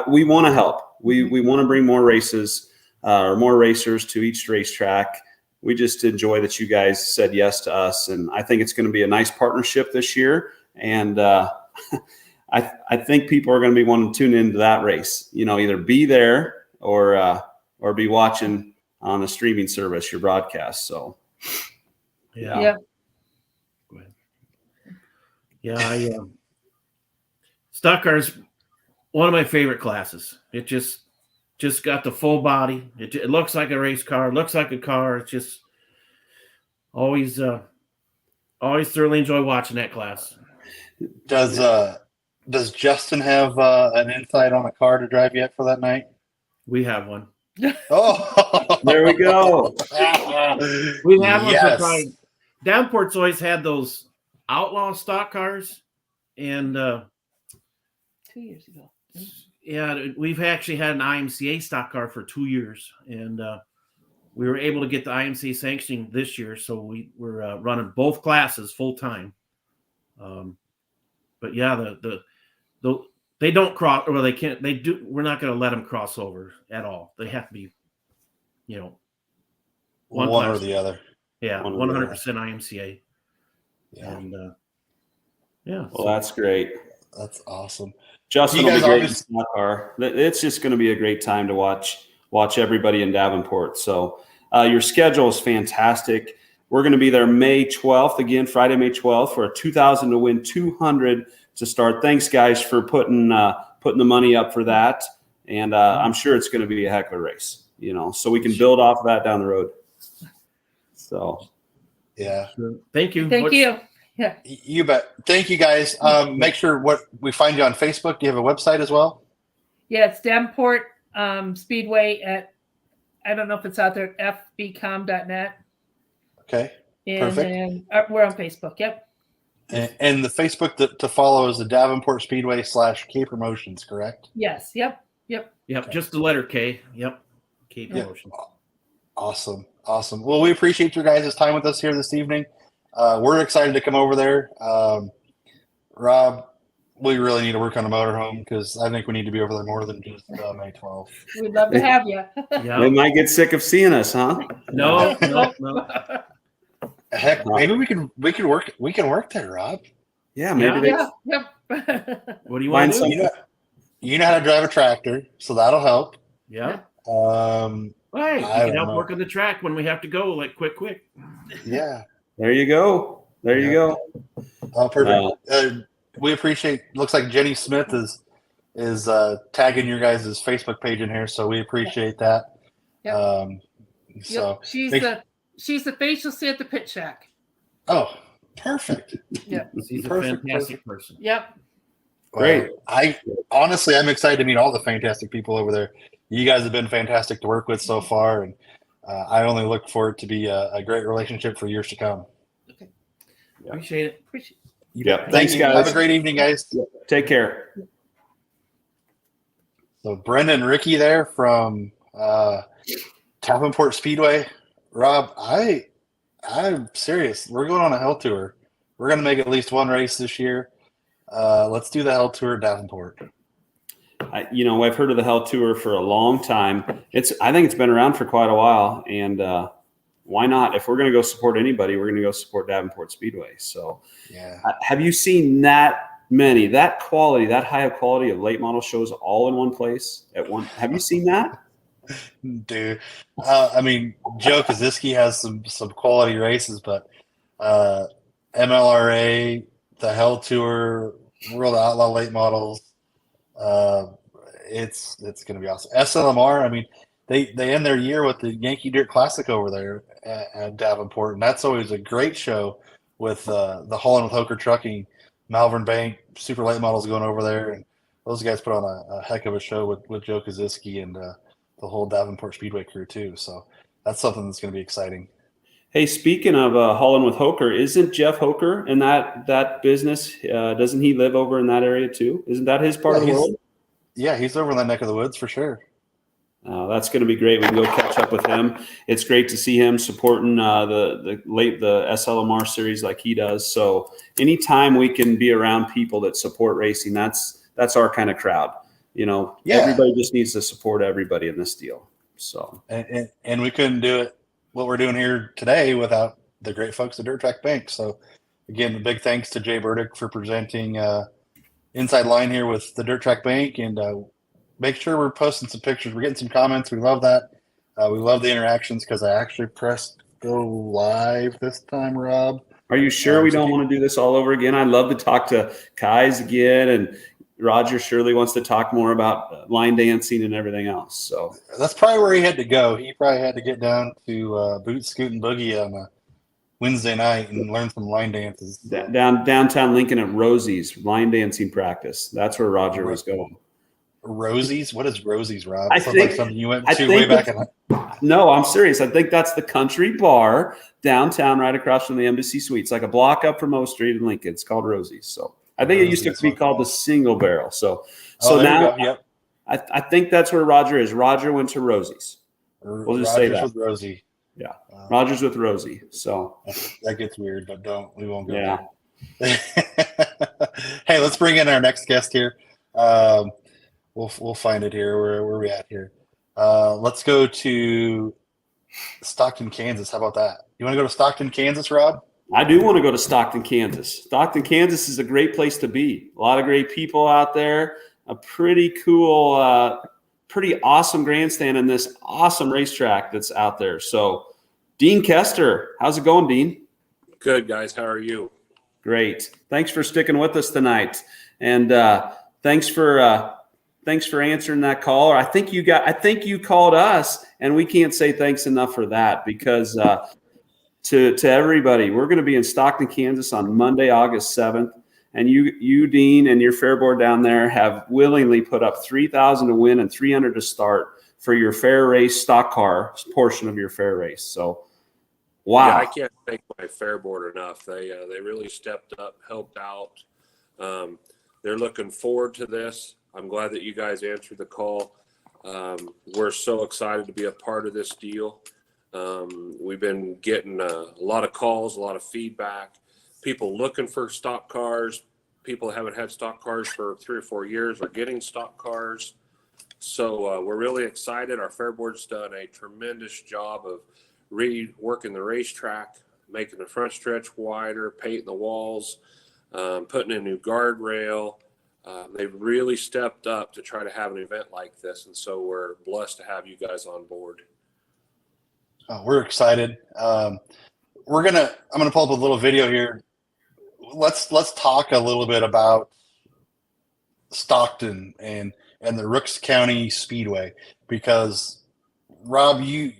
we want to help. We want to bring more races or more racers to each racetrack. We just enjoy that you guys said yes to us, and I think it's going to be a nice partnership this year. And I think people are going to be wanting to tune into that race. You know, either be there or be watching on the streaming service your broadcast. So, Yeah. Go ahead. Yeah, stock car is one of my favorite classes. It just got the full body. It looks like a race car. Looks like a car. It's just always thoroughly enjoy watching that class. Does Justin have an insight on a car to drive yet for that night? We have one. Oh, there we go. We have one Yes. for probably. Davenport's always had those outlaw stock cars, and 2 years ago. yeah, we've actually had an IMCA stock car for 2 years, and we were able to get the IMCA sanctioning this year, so we're running both classes full time. But yeah, the they don't cross, or they can't. They do. We're not going to let them cross over at all. They have to be, one or the other. Yeah, 100% IMCA. Yeah. And yeah. Well, that's great. That's awesome. Justin You will be guys great in obviously- stock car. It's just going to be a great time to watch everybody in Davenport. So your schedule is fantastic. We're going to be there May 12th, again, Friday, May 12th, for a 2,000 to win 200 to start. Thanks, guys, for putting the money up for that. And I'm sure it's going to be a heck of a race, so we can build off of that down the road. So, Yeah. Thank you. Thank you. Yeah. You bet. Thank you, guys. Make sure we find you on Facebook. Do you have a website as well? Yeah, it's Davenport Speedway at, I don't know if it's out there, fbcom.net. Okay. And Perfect. then we're on Facebook. Yep. And the Facebook to follow is the Davenport Speedway /K Promotions, correct? Yes. Yep. Yep, just the letter K. Yep. K Yeah. promotion. Awesome. Well, we appreciate your guys' time with us here this evening. We're excited to come over there. Rob, we really need to work on a motorhome because I think we need to be over there more than just May 12th. We'd love to have you. they Yeah. might get sick of seeing us, huh? No. Heck, maybe we can work there, Rob. Yeah, maybe Yeah. they Yep. What do you want to Find do? You know how to drive a tractor, so that'll help. Yeah. I Right. You don't can help know. work on the track when we have to go, like quick. Yeah. There you go. Oh, perfect. We appreciate. Looks like Jenny Smith is tagging your guys' Facebook page in here, so we appreciate that. Yep. So Yep. She's the face you'll see at the pit shack. oh, perfect. Yep. He's a Perfect, fantastic person. Yep. Great. Well, I'm excited to meet all the fantastic people over there. You guys have been fantastic to work with so far, and I only look for it to be a great relationship for years to come. Appreciate it. Yeah. Thanks, Thank you. guys. Have a great evening, guys. Take care. So Brendan and Ricky there from Davenport Speedway. Rob, I'm serious. We're going on a hell tour. We're going to make at least one race this year. Let's do the Hell Tour Davenport. I've heard of the Hell Tour for a long time. I think it's been around for quite a while, and why not? If we're going to go support anybody, we're going to go support Davenport Speedway. So, Yeah. Have you seen that quality, that high of quality of late model shows all in one place at one? Have you seen that? Dude, I mean, Joe Koziski has some quality races, but MLRA, the Hell Tour, World Outlaw Late Models, it's going to be awesome. SLMR, I mean, they end their year with the Yankee Dirt Classic over there at Davenport, and that's always a great show with the Holland with Hoker Trucking, Malvern Bank, Super Late Models going over there, and those guys put on a heck of a show with Joe Koziski and the whole Davenport Speedway crew too. So that's something that's going to be exciting. Hey, speaking of Holland with Hoker, isn't Jeff Hoker in that business? Doesn't he live over in that area too? Isn't that his part of the world? Yeah, he's over in that neck of the woods for sure. That's going to be great. We can go catch up with him. It's great to see him supporting the SLMR series like he does. So anytime we can be around people that support racing, that's our kind of crowd. Everybody just needs to support everybody in this deal. So and we couldn't do it what we're doing here today without the great folks at Dirt Track Bank. So again, a big thanks to Jay Burdick for presenting Inside Line here with the Dirt Track Bank, and make sure we're posting some pictures. We're getting some comments. We love that. We love the interactions because I actually pressed go live this time, Rob. Are you sure we don't want to do this all over again? I'd love to talk to Kais again, and Roger surely wants to talk more about line dancing and everything else. So that's probably where he had to go. He probably had to get down to Boot, Scoot, and Boogie on a Wednesday night and learn some line dances. Downtown Lincoln at Rosie's line dancing practice. That's where Roger was going. Rosie's? What is Rosie's, Rob? I Sounds think, like something you went to way back in. No, I'm serious. I think that's the country bar downtown, right across from the Embassy Suites, like a block up from O Street in Lincoln. It's called Rosie's. So I think it used to be called the Single Barrel. So now, yep. I think that's where Roger is. Roger went to Rosie's. We'll just say that. With Rosie. Yeah, Roger's with Rosie. So that gets weird, but we won't go there. Hey, let's bring in our next guest here. We'll find it here. Where we at here? Let's go to Stockton, Kansas. How about that? You want to go to Stockton, Kansas, Rob? I do want to go to Stockton, Kansas. Stockton, Kansas is a great place to be. A lot of great people out there. A pretty cool, pretty awesome grandstand and this awesome racetrack that's out there. So, Dean Kester, how's it going, Dean? Good, guys. How are you? Great. Thanks for sticking with us tonight, and thanks for answering that call. I think you called us, and we can't say thanks enough for that because to everybody, we're going to be in Stockton, Kansas on Monday, August 7th. And you, Dean, and your fair board down there have willingly put up $3,000 to win and $300 to start for your fair race stock car portion of your fair race. So, wow! Yeah, I can't thank my fair board enough. They really stepped up, helped out. They're looking forward to this. I'm glad that you guys answered the call. We're so excited to be a part of this deal. We've been getting a lot of calls, a lot of feedback. People looking for stock cars. People that haven't had stock cars for 3 or 4 years are getting stock cars. So we're really excited. Our fair board's done a tremendous job of reworking the racetrack, making the front stretch wider, painting the walls, putting in a new guardrail. They've really stepped up to try to have an event like this. And so we're blessed to have you guys on board. We're excited. I'm going to pull up a little video here. Let's talk a little bit about Stockton and the Rooks County Speedway, because Rob, you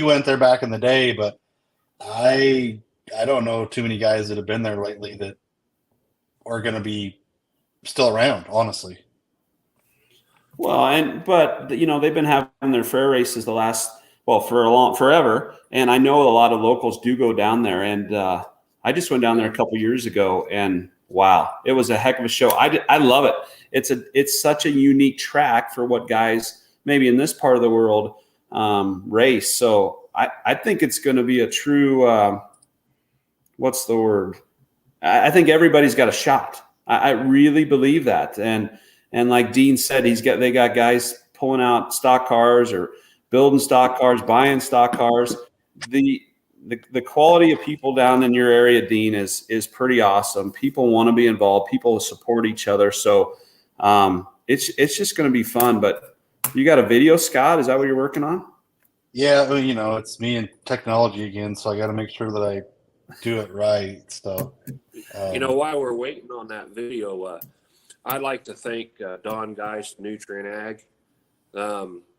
went there back in the day, but I don't know too many guys that have been there lately that are going to be still around, honestly. Well, but they've been having their fair races forever, and I know a lot of locals do go down there, and I just went down there a couple years ago, and wow, it was a heck of a show. I love it. It's such a unique track for what guys maybe in this part of the world race. So I think it's going to be a true what's the word? I think everybody's got a shot. I really believe that. And like Dean said, they got guys pulling out stock cars or building stock cars, buying stock cars. The quality of people down in your area, Dean, is pretty awesome. People want to be involved. People support each other. So it's just going to be fun. But you got a video, Scott? Is that what you're working on? Yeah, well, you know, it's me and technology again, so I got to make sure that I do it right. So, You know, while we're waiting on that video, I'd like to thank Don Geist, Nutrient Ag.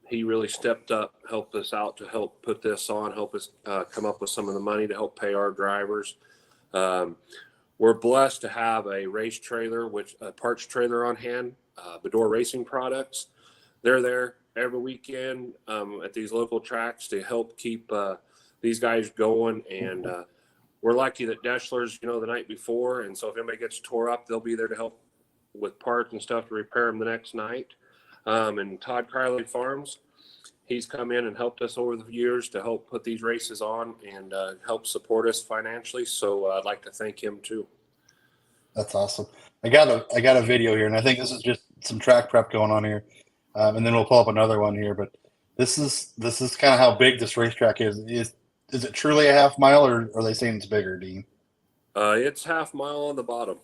He really stepped up, helped us out to help put this on, help us come up with some of the money to help pay our drivers. We're blessed to have a race trailer, a parts trailer on hand, Bedore Racing Products. They're there every weekend at these local tracks to help keep these guys going. And we're lucky that Deschler's, you know, the night before. And so if anybody gets tore up, they'll be there to help with parts and stuff to repair them the next night. And Todd Criley Farms, he's come in and helped us over the years to help put these races on and help support us financially. So I'd like to thank him too. that's awesome. I got a video here, and I think this is just some track prep going on here, and then we'll pull up another one here. But this is kind of how big this racetrack is. Is it truly a half mile, or are they saying it's bigger, Dean? It's half mile on the bottom.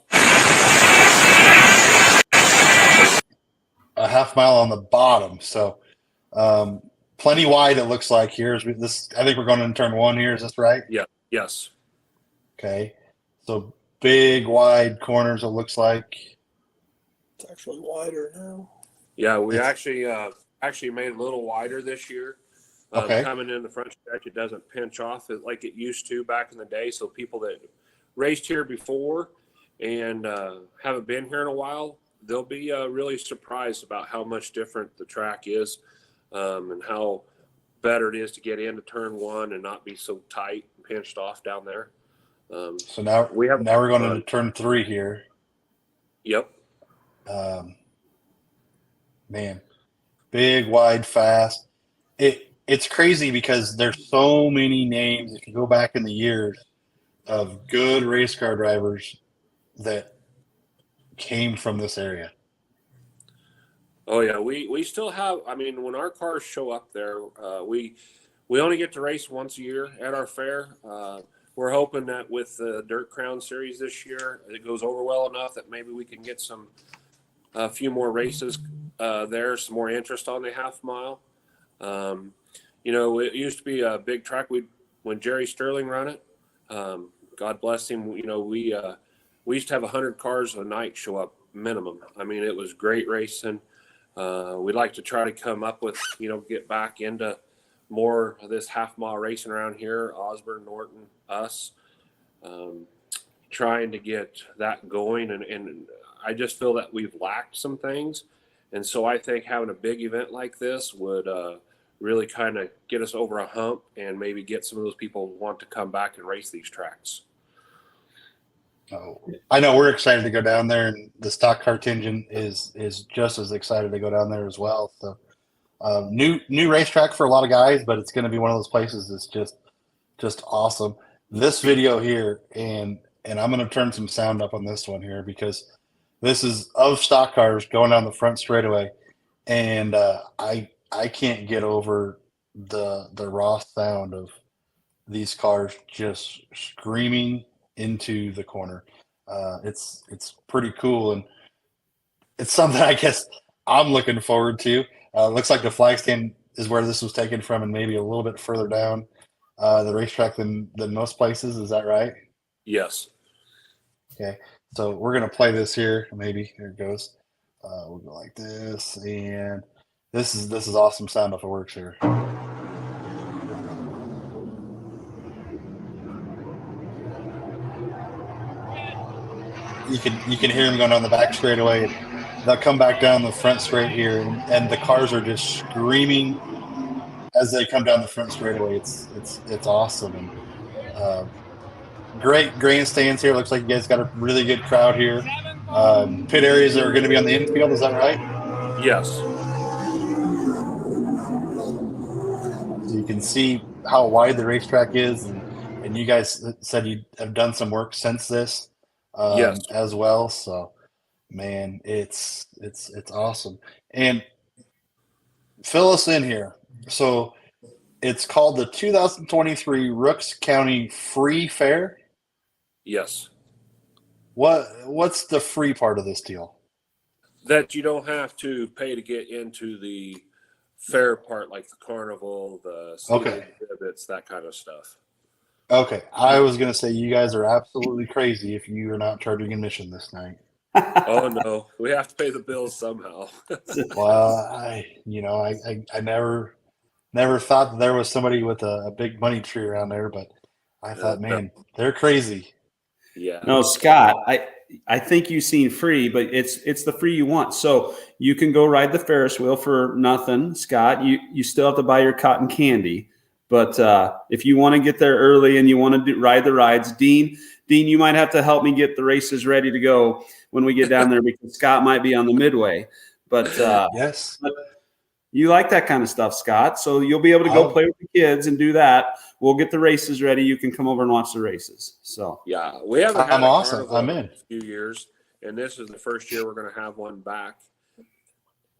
A half mile on the bottom, so plenty wide. It looks like here. I think we're going into turn one here. Is this right? Yeah. Yes. Okay. So big wide corners. It looks like. It's actually wider now. Yeah, we actually made it a little wider this year. Okay. Coming in the front stretch, it doesn't pinch off like it used to back in the day. So people that raced here before and haven't been here in a while, they'll be really surprised about how much different the track is and how better it is to get into turn one and not be so tight and pinched off down there. So now we're going into turn three here. Yep. Man, big, wide, fast. It's crazy because there's so many names. If you go back in the years of good race car drivers that came from this area. Oh yeah, we still have. I mean, when our cars show up there, we only get to race once a year at our fair. We're hoping that with the Dirt Crown Series this year, it goes over well enough that maybe we can get a few more races there, some more interest on the half mile. You know, it used to be a big track. When Jerry Sterling run it, God bless him. You know, we used to have 100 cars a night show up minimum. I mean, it was great racing. We'd like to try to come up with, you know, get back into more of this half mile racing around here. Osborne, Norton, us, trying to get that going. And I just feel that we've lacked some things. And so I think having a big event like this would really kind of get us over a hump and maybe get some of those people who want to come back and race these tracks. Oh, I know we're excited to go down there, and the stock car contingent is just as excited to go down there as well. So new racetrack for a lot of guys, but it's going to be one of those places that's just awesome. This video here, and I'm going to turn some sound up on this one here because this is of stock cars going down the front straightaway, and I can't get over the raw sound of these cars just screaming into the corner. It's pretty cool, and it's something I guess I'm looking forward to. Looks like the flag stand is where this was taken from, and maybe a little bit further down the racetrack than most places. Is that right? Yes. Okay, so we're gonna play this here. Maybe here it goes. We'll go like this, and this is awesome sound if it works here. You can hear them going on the back straightaway. They'll come back down the front straight here, and the cars are just screaming as they come down the front straightaway. It's awesome, and great grandstands here. Looks like you guys got a really good crowd here. Pit areas are going to be on the infield. Is that right? Yes. So you can see how wide the racetrack is, and you guys said you have done some work since this. Yes. As well. So Man, it's awesome. And fill us in here. So it's called the 2023 Rooks County Free Fair. Yes. What's the free part of this deal? That you don't have to pay to get into the fair part, like the carnival, the seated exhibits, that kind of stuff. Okay, I was gonna say you guys are absolutely crazy if you are not charging admission this night. Oh no, we have to pay the bills somehow. Well, I never thought that there was somebody with a big money tree around there, but I thought, man, they're crazy. Yeah. No, Scott, I think you've seen free, but it's the free you want. So you can go ride the Ferris wheel for nothing, Scott. You still have to buy your cotton candy. But if you want to get there early and you want to ride the rides, Dean, you might have to help me get the races ready to go when we get down there because Scott might be on the midway. But yes, but you like that kind of stuff, Scott. So you'll be able to go play with the kids and do that. We'll get the races ready. You can come over and watch the races. So yeah, we haven't had I'm awesome. carnival I'm in a few years, and this is the first year we're going to have one back.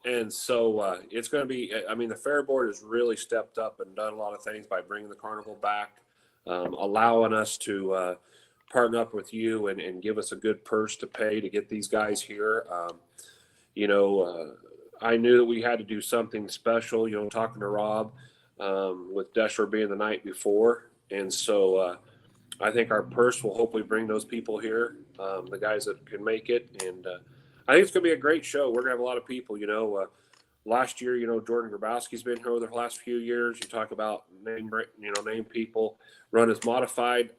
And so it's going to be, I mean, the fair board has really stepped up and done a lot of things by bringing the carnival back, allowing us to partner up with you and give us a good purse to pay to get these guys here. I knew that we had to do something special, talking to Rob with Deshler being the night before. And so I think our purse will hopefully bring those people here, the guys that can make it. And I think it's going to be a great show. We're going to have a lot of people, last year, Jordan Grabowski's been here over the last few years. You talk about name people, run as modified.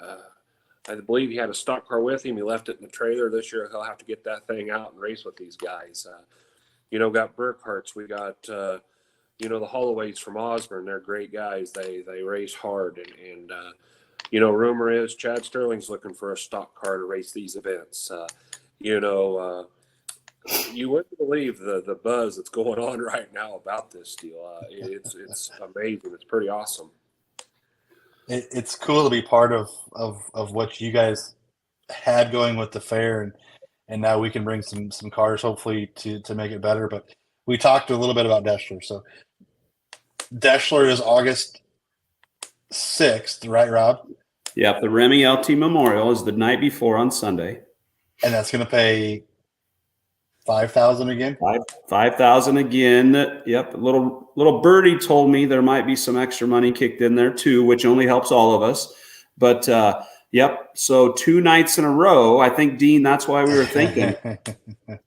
I believe he had a stock car with him. He left it in the trailer. This year he'll have to get that thing out and race with these guys. Got Burkhart's. We got, the Holloways from Osborne. They're great guys. They race hard. And rumor is Chad Sterling's looking for a stock car to race these events. You wouldn't believe the buzz that's going on right now about this deal. It's amazing. It's pretty awesome. It's cool to be part of what you guys had going with the fair, and now we can bring some cars hopefully to make it better. But we talked a little bit about Deshler. So Deshler is August 6th, right, Rob? yeah, the Remy LT Memorial is the night before on Sunday. And that's going to pay $5,000 again. 5,000 again. Yep. Little birdie told me there might be some extra money kicked in there too, which only helps all of us. But yep. So 2 nights in a row. I think, Dean, that's why we were thinking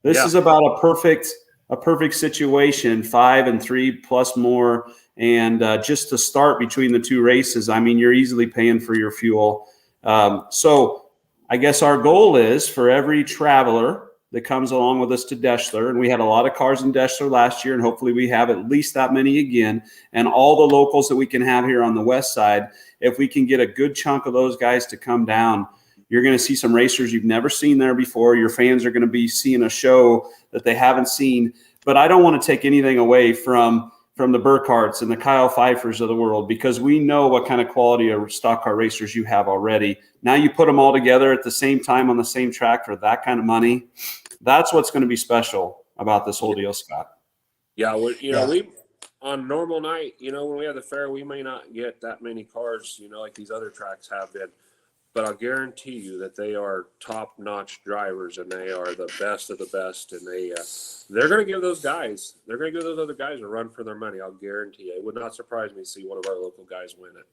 this is about a perfect situation. 5 and 3 plus more, and just to start between the 2 races. I mean, you're easily paying for your fuel. So I guess our goal is for every traveler that comes along with us to Deshler, and we had a lot of cars in Deshler last year, and hopefully we have at least that many again, and all the locals that we can have here on the west side. If we can get a good chunk of those guys to come down, you're going to see some racers you've never seen there before. Your fans are going to be seeing a show that they haven't seen. But I don't want to take anything away from the Burkharts and the Kyle Pfeiffers of the world, because we know what kind of quality of stock car racers you have already. Now you put them all together at the same time on the same track for that kind of money. That's what's going to be special about this whole deal, Scott. Yeah, we on a normal night, when we have the fair, we may not get that many cars, like these other tracks have been. But I'll guarantee you that they are top-notch drivers, and they are the best of the best. And they're going to give those other guys a run for their money. I'll guarantee you. It would not surprise me to see one of our local guys win it.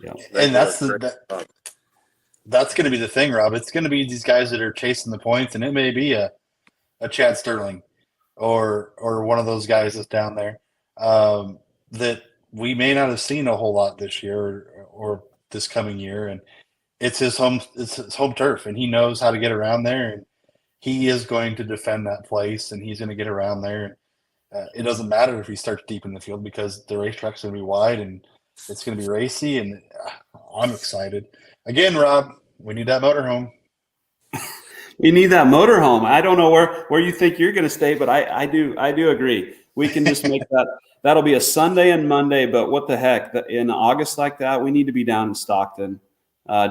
Yeah, and that's going to be the thing, Rob. It's going to be these guys that are chasing the points, and it may be a Chad Sterling or one of those guys that's down there that we may not have seen a whole lot this year or this coming year. And it's his home turf, and he knows how to get around there, and he is going to defend that place, and he's going to get around there. It doesn't matter if he starts deep in the field, because the racetrack's going to be wide and it's going to be racy, and I'm excited. Again, Rob, we need that motorhome. We need that motorhome. I don't know where you think you're going to stay, but I do agree. We can just make that. That'll be a Sunday and Monday, but what the heck? In August like that, we need to be down in Stockton.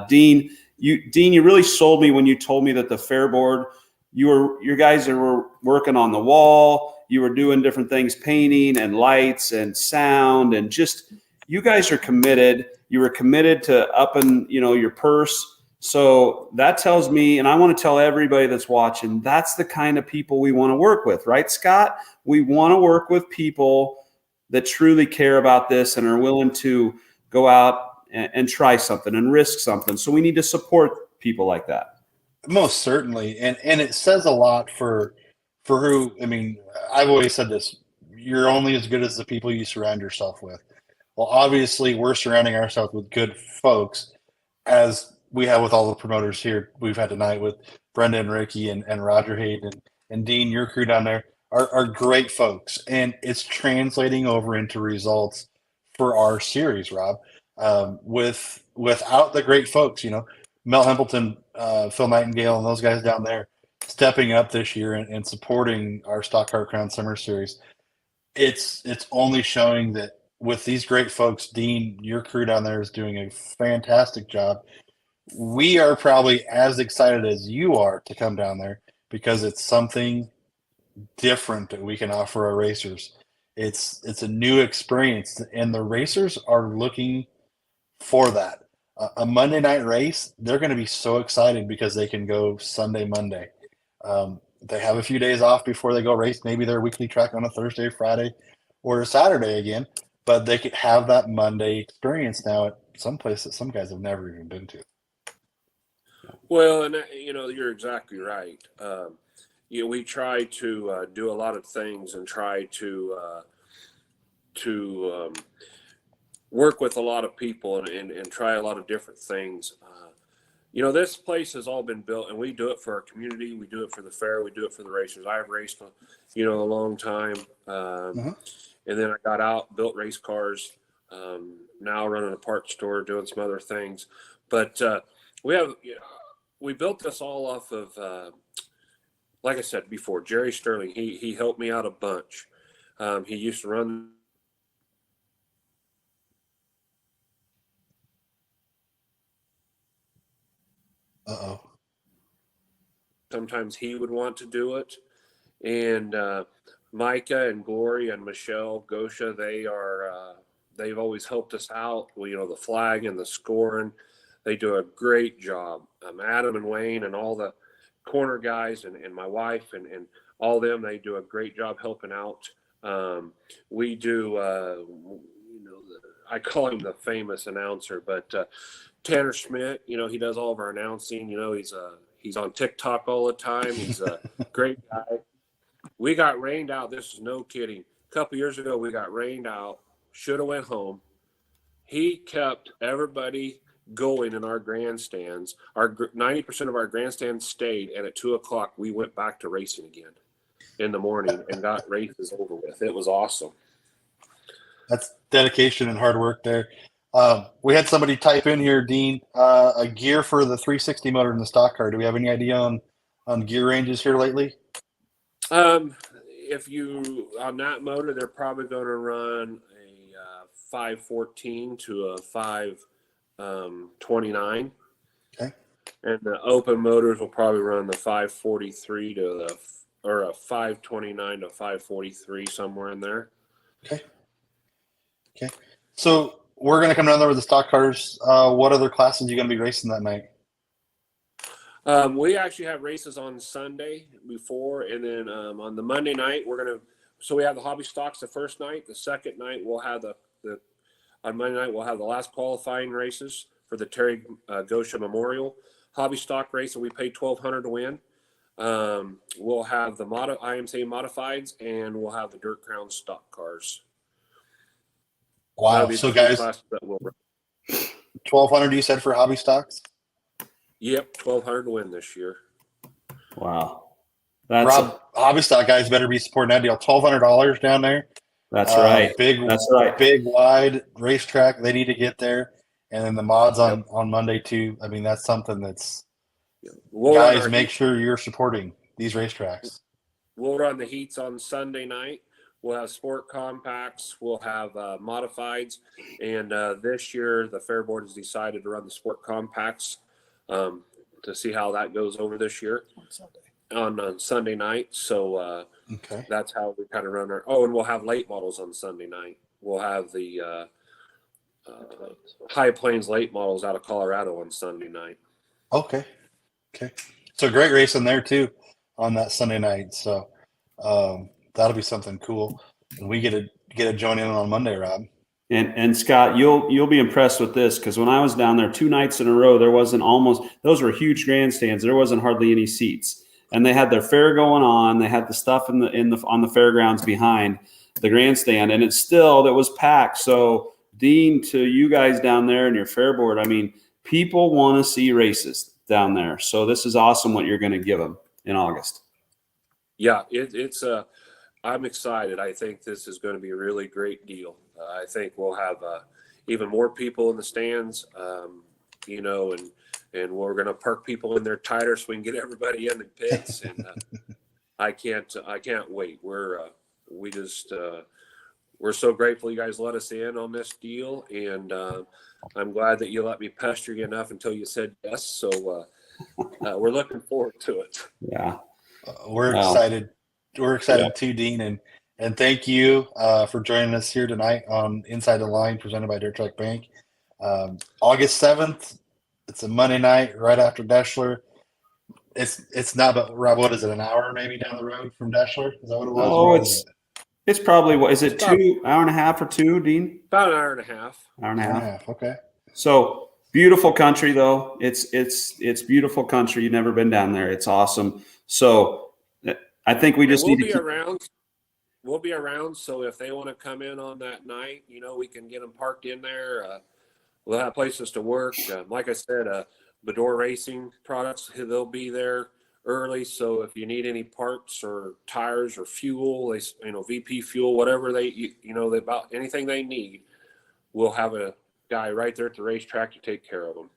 Dean, you really sold me when you told me that the fair board you guys were working on the wall. You were doing different things, painting and lights and sound, and just you guys are committed. You were committed to upping, your purse. So that tells me, and I want to tell everybody that's watching, that's the kind of people we want to work with, right, Scott? We want to work with people that truly care about this and are willing to go out and try something and risk something. So we need to support people like that. Most certainly, and it says a lot for who. I mean, I've always said this: you're only as good as the people you surround yourself with. Well, obviously, we're surrounding ourselves with good folks, as we have with all the promoters here. We've had tonight with Brenda and Ricky and Roger Hayden and Dean. Your crew down there are great folks, and it's translating over into results for our series, Rob. Without the great folks, Mel Hempleton, Phil Nightingale, and those guys down there stepping up this year and supporting our Stock Car Crown Summer Series. It's only showing that with these great folks, Dean, your crew down there is doing a fantastic job. We are probably as excited as you are to come down there because it's something different that we can offer our racers. It's a new experience, and the racers are looking for that. A Monday night race, they're going to be so excited because they can go Sunday, Monday. They have a few days off before they go race, maybe their weekly track on a Thursday, Friday, or a Saturday again, but they could have that Monday experience now at some place that some guys have never even been to. Well, and you're exactly right. We try to do a lot of things and try to work with a lot of people and try a lot of different things. This place has all been built, and we do it for our community. We do it for the fair. We do it for the racers. I've raced, a long time. And then I got out, built race cars, now running a parts store, doing some other things. But we built this all off of, like I said before, Jerry Sterling. He helped me out a bunch. He used to run. Uh-oh. Sometimes he would want to do it. And Micah and Glory and Michelle Gosha, they've always helped us out. Well, the flag and the scoring, they do a great job. Adam and Wayne and all the corner guys and my wife and all them, they do a great job helping out. We do, I call him the famous announcer, but Tanner Schmidt, he does all of our announcing. He's on TikTok all the time. He's a great guy. We got rained out. This is no kidding. A couple years ago, we got rained out. Should have went home. He kept everybody going in our grandstands. 90% of our grandstands stayed, and at 2:00 we went back to racing again in the morning and got races over with. It was awesome. That's dedication and hard work there. We had somebody type in here, Dean, a gear for the 360 motor in the stock car. Do we have any idea on gear ranges here lately? If you on that motor, they're probably going to run a 514 to a 529. Okay. And the open motors will probably run the 543 or a 529 to 543, somewhere in there. Okay. So we're going to come down there with the stock cars. What other classes are you going to be racing that night? We actually have races on Sunday before, and then on the Monday night so we have the hobby stocks the first night. The second night we'll have on Monday night we'll have the last qualifying races for the Terry Gosha Memorial hobby stock race, and we pay $1,200 to win. We'll have the IMCA modifieds, and we'll have the Dirt Crown stock cars. Wow. So guys, $1,200 you said for hobby stocks? Yep, $1,200 to win this year. Wow. Rob, hobby stock guys better be supporting that deal. $1,200 down there. That's right. That's right. Big, wide racetrack. They need to get there. And then the mods on Monday too. I mean, that's something that's guys, make sure you're supporting these racetracks. We'll run the heats on Sunday night. We'll have sport compacts. We'll have modifieds. And this year, the Fair Board has decided to run the sport compacts to see how that goes over this year. on Sunday night. So Okay. that's how we kind of run our. Oh, and we'll have late models on Sunday night. We'll have the High Plains late models out of Colorado on Sunday night. Okay. Okay. So great racing there too on that Sunday night. So that'll be something cool. And we get to join in on Monday, Rob. And Scott, you'll be impressed with this, because when I was down there 2 nights in a row, there wasn't those were huge grandstands. There wasn't hardly any seats, and they had their fair going on. They had the stuff on the fairgrounds behind the grandstand, and it was packed. So Dean, to you guys down there and your fair board, I mean, people want to see races down there. So this is awesome what you're going to give them in August. Yeah, it's I'm excited. I think this is going to be a really great deal. I think we'll have even more people in the stands, and we're going to park people in there tighter so we can get everybody in the pits. And I can't wait. We're so grateful you guys let us in on this deal, and I'm glad that you let me pester you enough until you said yes. So we're looking forward to it. Yeah, We're excited. We're excited too, Dean, and thank you for joining us here tonight on Inside the Line, presented by Dirt Track Bank. August 7th. It's a Monday night, right after Deschler. It's not, but Rob, what is it? An hour maybe down the road from Deschler? Is that what it was? Oh, it's probably, what is it, 2 hour and a half or 2, Dean? About an hour and a half. Hour and a half. Okay. So beautiful country, though. It's beautiful country. You've never been down there. It's awesome. So I think we just we'll need to be around. We'll be around. So if they want to come in on that night, we can get them parked in there. We'll have places to work. Like I said, Bedore Racing Products, they'll be there early. So if you need any parts or tires or fuel, VP fuel, whatever they about anything they need, we'll have a guy right there at the racetrack to take care of them.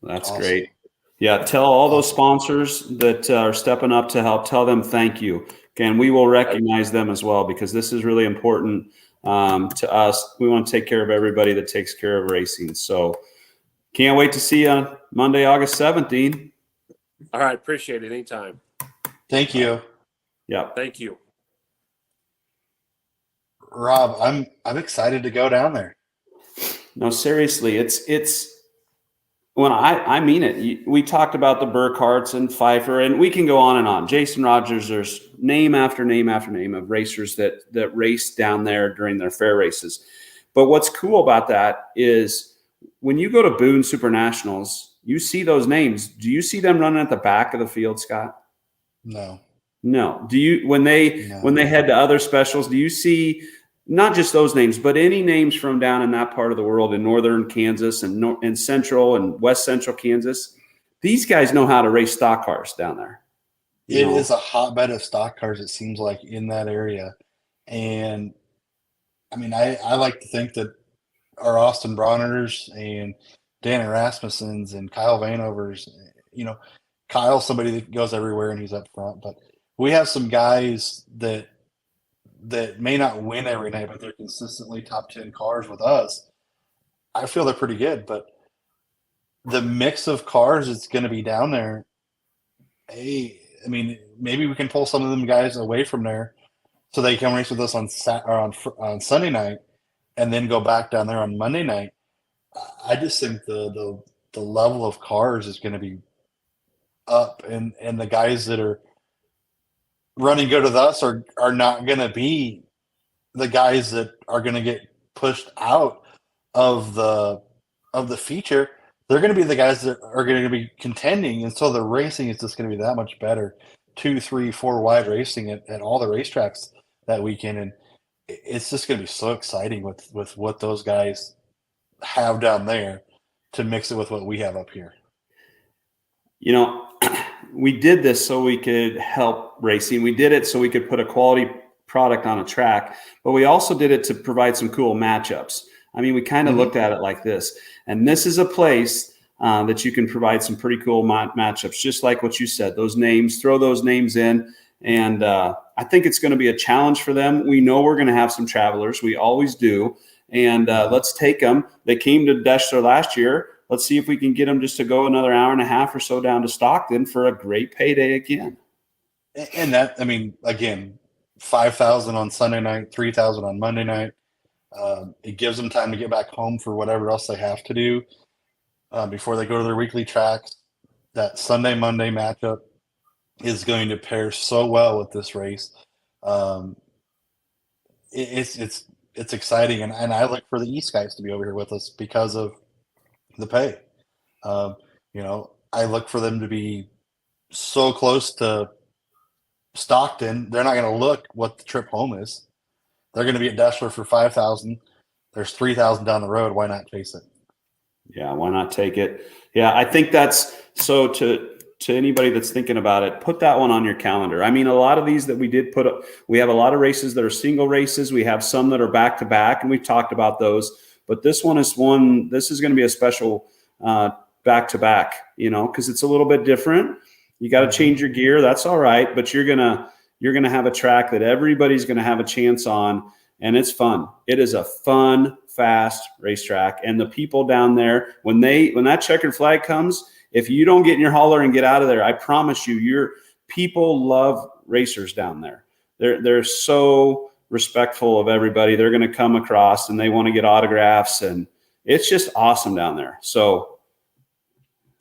That's awesome. Great. Yeah, tell all those sponsors that are stepping up to help, tell them thank you. Again, we will recognize them as well, because this is really important to us. We want to take care of everybody that takes care of racing. So can't wait to see you on Monday, August 7th, Dean. All right. Appreciate it. Anytime. Thank you. Yeah. Thank you. Rob, I'm excited to go down there. No, seriously, it's when I mean it. We talked about the Burkharts and Pfeiffer, and we can go on and on. Jason Rogers, there's name after name after name of racers that race down there during their fair races. But what's cool about that is when you go to Boone Super Nationals, you see those names. Do you see them running at the back of the field, Scott? No. Do you when they head to other specials? Do you see not just those names, but any names from down in that part of the world, in northern Kansas and central and west central Kansas? These guys know how to race stock cars down there. It is a hotbed of stock cars, it seems like, in that area. And I mean, I like to think that our Austin Brauners and Dan Rasmussens and Kyle Vanovers, Kyle's somebody that goes everywhere and he's up front, but we have some guys that may not win every night, but they're consistently top 10 cars with us. I feel they're pretty good, but the mix of cars that's going to be down there, I mean, maybe we can pull some of them guys away from there so they can race with us on Sunday night and then go back down there on Monday night. I just think the level of cars is going to be up, and the guys that are running good with us are not going to be the guys that are going to get pushed out of the feature. They're going to be the guys that are going to be contending, and so the racing is just going to be that much better. 2, 3, 4 wide racing at all the racetracks that weekend, and it's just going to be so exciting with what those guys have down there to mix it with what we have up here. We did this so we could help racing. We did it so we could put a quality product on a track, but we also did it to provide some cool matchups. I mean, we kind of looked at it like this, and this is a place that you can provide some pretty cool matchups, just like what you said, those names, throw those names in. And I think it's going to be a challenge for them. We know we're going to have some travelers. We always do. And let's take them. They came to Deschler last year. let's see if we can get them just to go another hour and a half or so down to Stockton for a great payday again. And that, I mean, again, 5,000 on Sunday night, 3,000 on Monday night. It gives them time to get back home for whatever else they have to do before they go to their weekly tracks. That Sunday Monday matchup is going to pair so well with this race. It's exciting, and I look for the East guys to be over here with us because of the pay. I look for them to be so close to Stockton. They're not going to look what the trip home is. They're going to be at Deshler for 5,000. There's 3,000 down the road. Why not chase it? Yeah, why not take it? Yeah, I think that's so. To anybody that's thinking about it, put that one on your calendar. I mean, a lot of these that we did put up, we have a lot of races that are single races. We have some that are back to back, and we've talked about those. But this one is one. This is going to be a special back to back. Because it's a little bit different. You got to change your gear. That's all right, but you're gonna have a track that everybody's gonna have a chance on, and it's fun. It is a fun, fast racetrack, and the people down there, when that checkered flag comes, if you don't get in your hauler and get out of there, I promise you, your people love racers down there. They're so respectful of everybody. They're going to come across and they want to get autographs, and it's just awesome down there. So,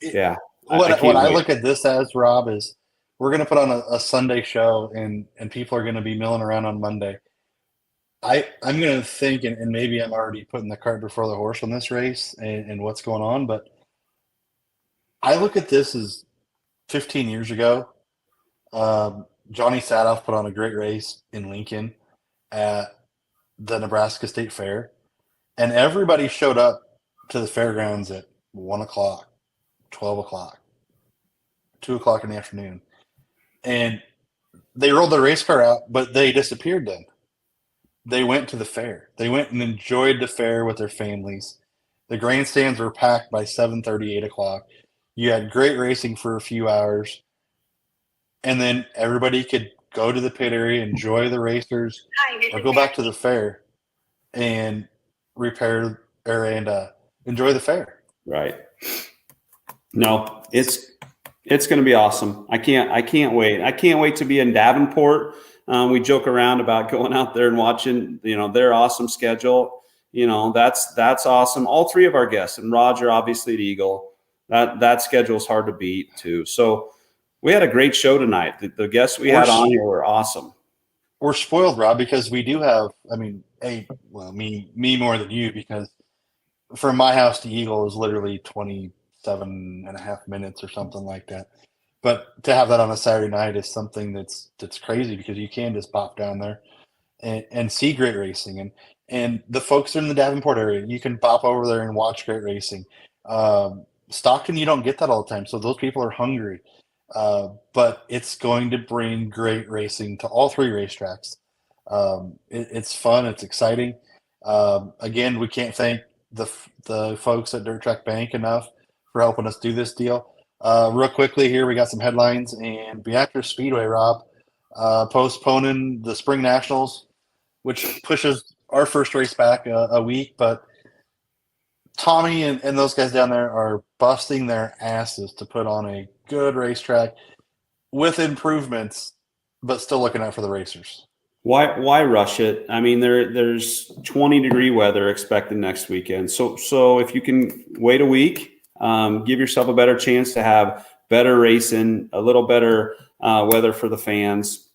yeah. What I look at this as, Rob, is we're going to put on a Sunday show, and people are going to be milling around on Monday. I'm going to think, and maybe I'm already putting the cart before the horse on this race and what's going on, but I look at this as 15 years ago. Johnny Sadoff put on a great race in Lincoln at the Nebraska State Fair, and everybody showed up to the fairgrounds at 1 o'clock, 12 o'clock, 2 o'clock in the afternoon. And they rolled their race car out, but they disappeared then. They went to the fair. They went and enjoyed the fair with their families. The grandstands were packed by 7:30, 8 o'clock. You had great racing for a few hours, and then everybody could go to the pit area, enjoy the racers, or go back to the fair and enjoy the fair. Right. No, it's going to be awesome. I can't wait. I can't wait to be in Davenport. We joke around about going out there and watching, their awesome schedule. That's awesome. All three of our guests, and Roger, obviously at Eagle, that schedule is hard to beat too. So we had a great show tonight. The guests we had on here were awesome. We're spoiled, Rob, because we do have, me more than you, because from my house to Eagle is literally 27 and a half minutes or something like that. But to have that on a Saturday night is something that's crazy, because you can just pop down there and see great racing. And the folks in the Davenport area, you can pop over there and watch great racing. Stockton, you don't get that all the time. So those people are hungry. But it's going to bring great racing to all three racetracks. It's fun. It's exciting. Again, we can't thank the folks at Dirt Track Bank enough for helping us do this deal. Real quickly here, we got some headlines, and Beatrice Speedway, Rob, postponing the Spring Nationals, which pushes our first race back a week. But Tommy and those guys down there are busting their asses to put on a good racetrack with improvements, but still looking out for the racers. Why rush it? I mean, there's 20-degree weather expected next weekend. So if you can wait a week, give yourself a better chance to have better racing, a little better weather for the fans.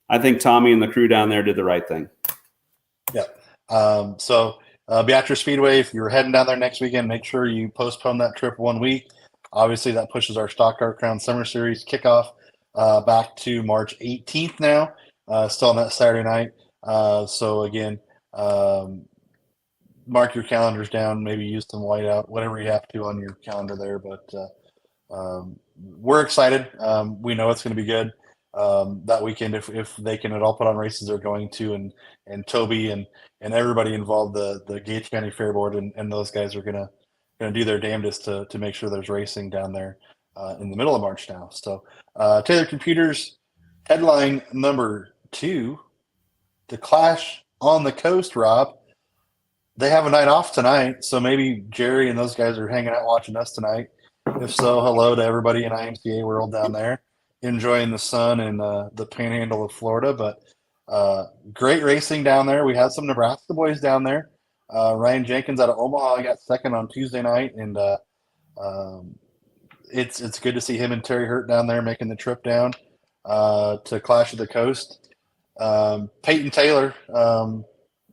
I think Tommy and the crew down there did the right thing. Yeah. So Beatrice Speedway, if you're heading down there next weekend, make sure you postpone that trip 1 week. Obviously, that pushes our Stock Car Crown Summer Series kickoff back to March 18th now, still on that Saturday night. So, again, mark your calendars down, maybe use some whiteout, whatever you have to on your calendar there. But we're excited. We know it's going to be good that weekend. If they can at all put on races, they're going to. And Toby and everybody involved, the Gage County Fair Board and those guys are going to do their damnedest to make sure there's racing down there in the middle of March now. So Taylor Computers, headline number 2, the Clash on the Coast, Rob. they have a night off tonight, so maybe Jerry and those guys are hanging out watching us tonight. If so, hello to everybody in IMCA world down there, enjoying the sun and the panhandle of Florida. But great racing down there. We had some Nebraska boys down there. Ryan Jenkins out of Omaha got second on Tuesday night, and it's good to see him and Terry Hurt down there making the trip down to Clash of the Coast. Peyton Taylor,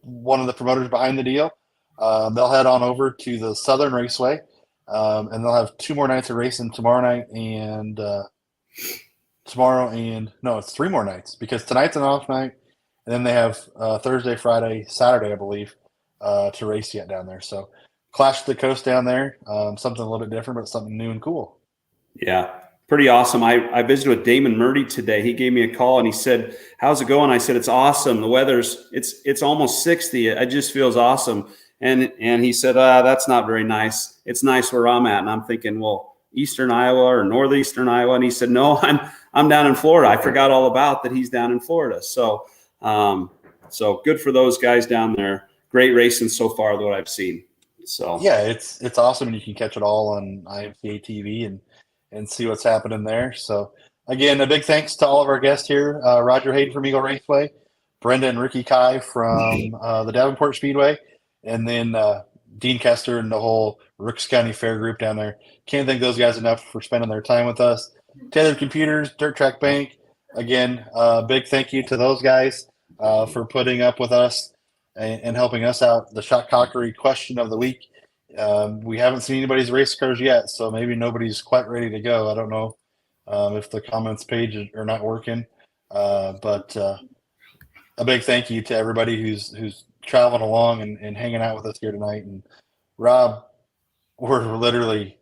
one of the promoters behind the deal, they'll head on over to the Southern Raceway, and they'll have 2 more nights of racing tomorrow night and it's 3 more nights because tonight's an off night, and then they have Thursday, Friday, Saturday, I believe, to race yet down there. So Clash of the Coast down there, something a little bit different, but something new and cool. Yeah, pretty awesome. I visited with Damon Murdy today. He gave me a call and he said, "How's it going?" I said, "It's awesome. The weather's it's almost 60. It just feels awesome." And he said, "That's not very nice. It's nice where I'm at." And I'm thinking, well, Eastern Iowa or Northeastern Iowa. And he said, "No, I'm down in Florida." I forgot all about that. He's down in Florida. So so good for those guys down there. Great racing so far, what I've seen. So yeah, it's awesome, and you can catch it all on IMCA TV and see what's happening there. So again, a big thanks to all of our guests here: Roger Hayden from Eagle Raceway, Brenda and Ricky Kai from the Davenport Speedway, and then Dean Kester and the whole Rooks County Fair group down there. Can't thank those guys enough for spending their time with us. Tailored Computers, Dirt Track Bank. Again, big thank you to those guys for putting up with us and helping us out. The Shot Cockery question of the week. We haven't seen anybody's race cars yet, so maybe nobody's quite ready to go. I don't know if the comments page are not working, but a big thank you to everybody who's traveling along and hanging out with us here tonight. And Rob, we're literally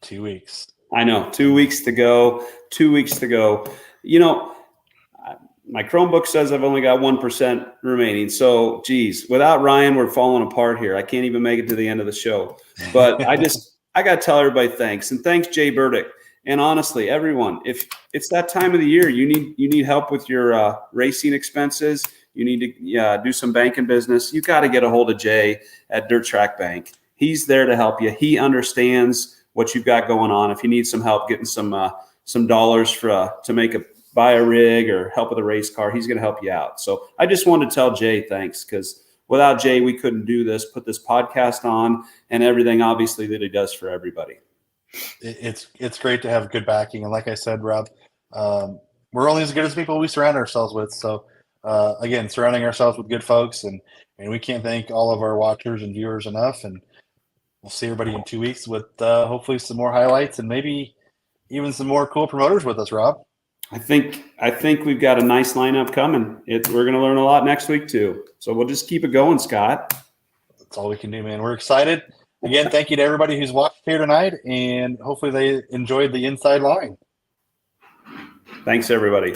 2 weeks. I know, 2 weeks to go. 2 weeks to go. You know, my Chromebook says I've only got 1% remaining. So, geez, without Ryan, we're falling apart here. I can't even make it to the end of the show. But I got to tell everybody thanks. And thanks, Jay Burdick. And honestly, everyone, if it's that time of the year, you need help with your racing expenses, you need to do some banking business, you got to get a hold of Jay at Dirt Track Bank. He's there to help you. He understands what you've got going on. If you need some help getting some dollars to buy a rig or help with a race car, he's going to help you out. So I just wanted to tell Jay thanks, because without Jay, we couldn't do this, put this podcast on, and everything obviously that he does for everybody. It's great to have good backing. And like I said, Rob, we're only as good as people we surround ourselves with. So again, surrounding ourselves with good folks, and we can't thank all of our watchers and viewers enough. And we'll see everybody in 2 weeks with hopefully some more highlights and maybe even some more cool promoters with us, Rob. I think we've got a nice lineup coming. We're going to learn a lot next week too. So we'll just keep it going, Scott. That's all we can do, man. We're excited. Again, thank you to everybody who's watched here tonight, and hopefully they enjoyed the inside line. Thanks, everybody.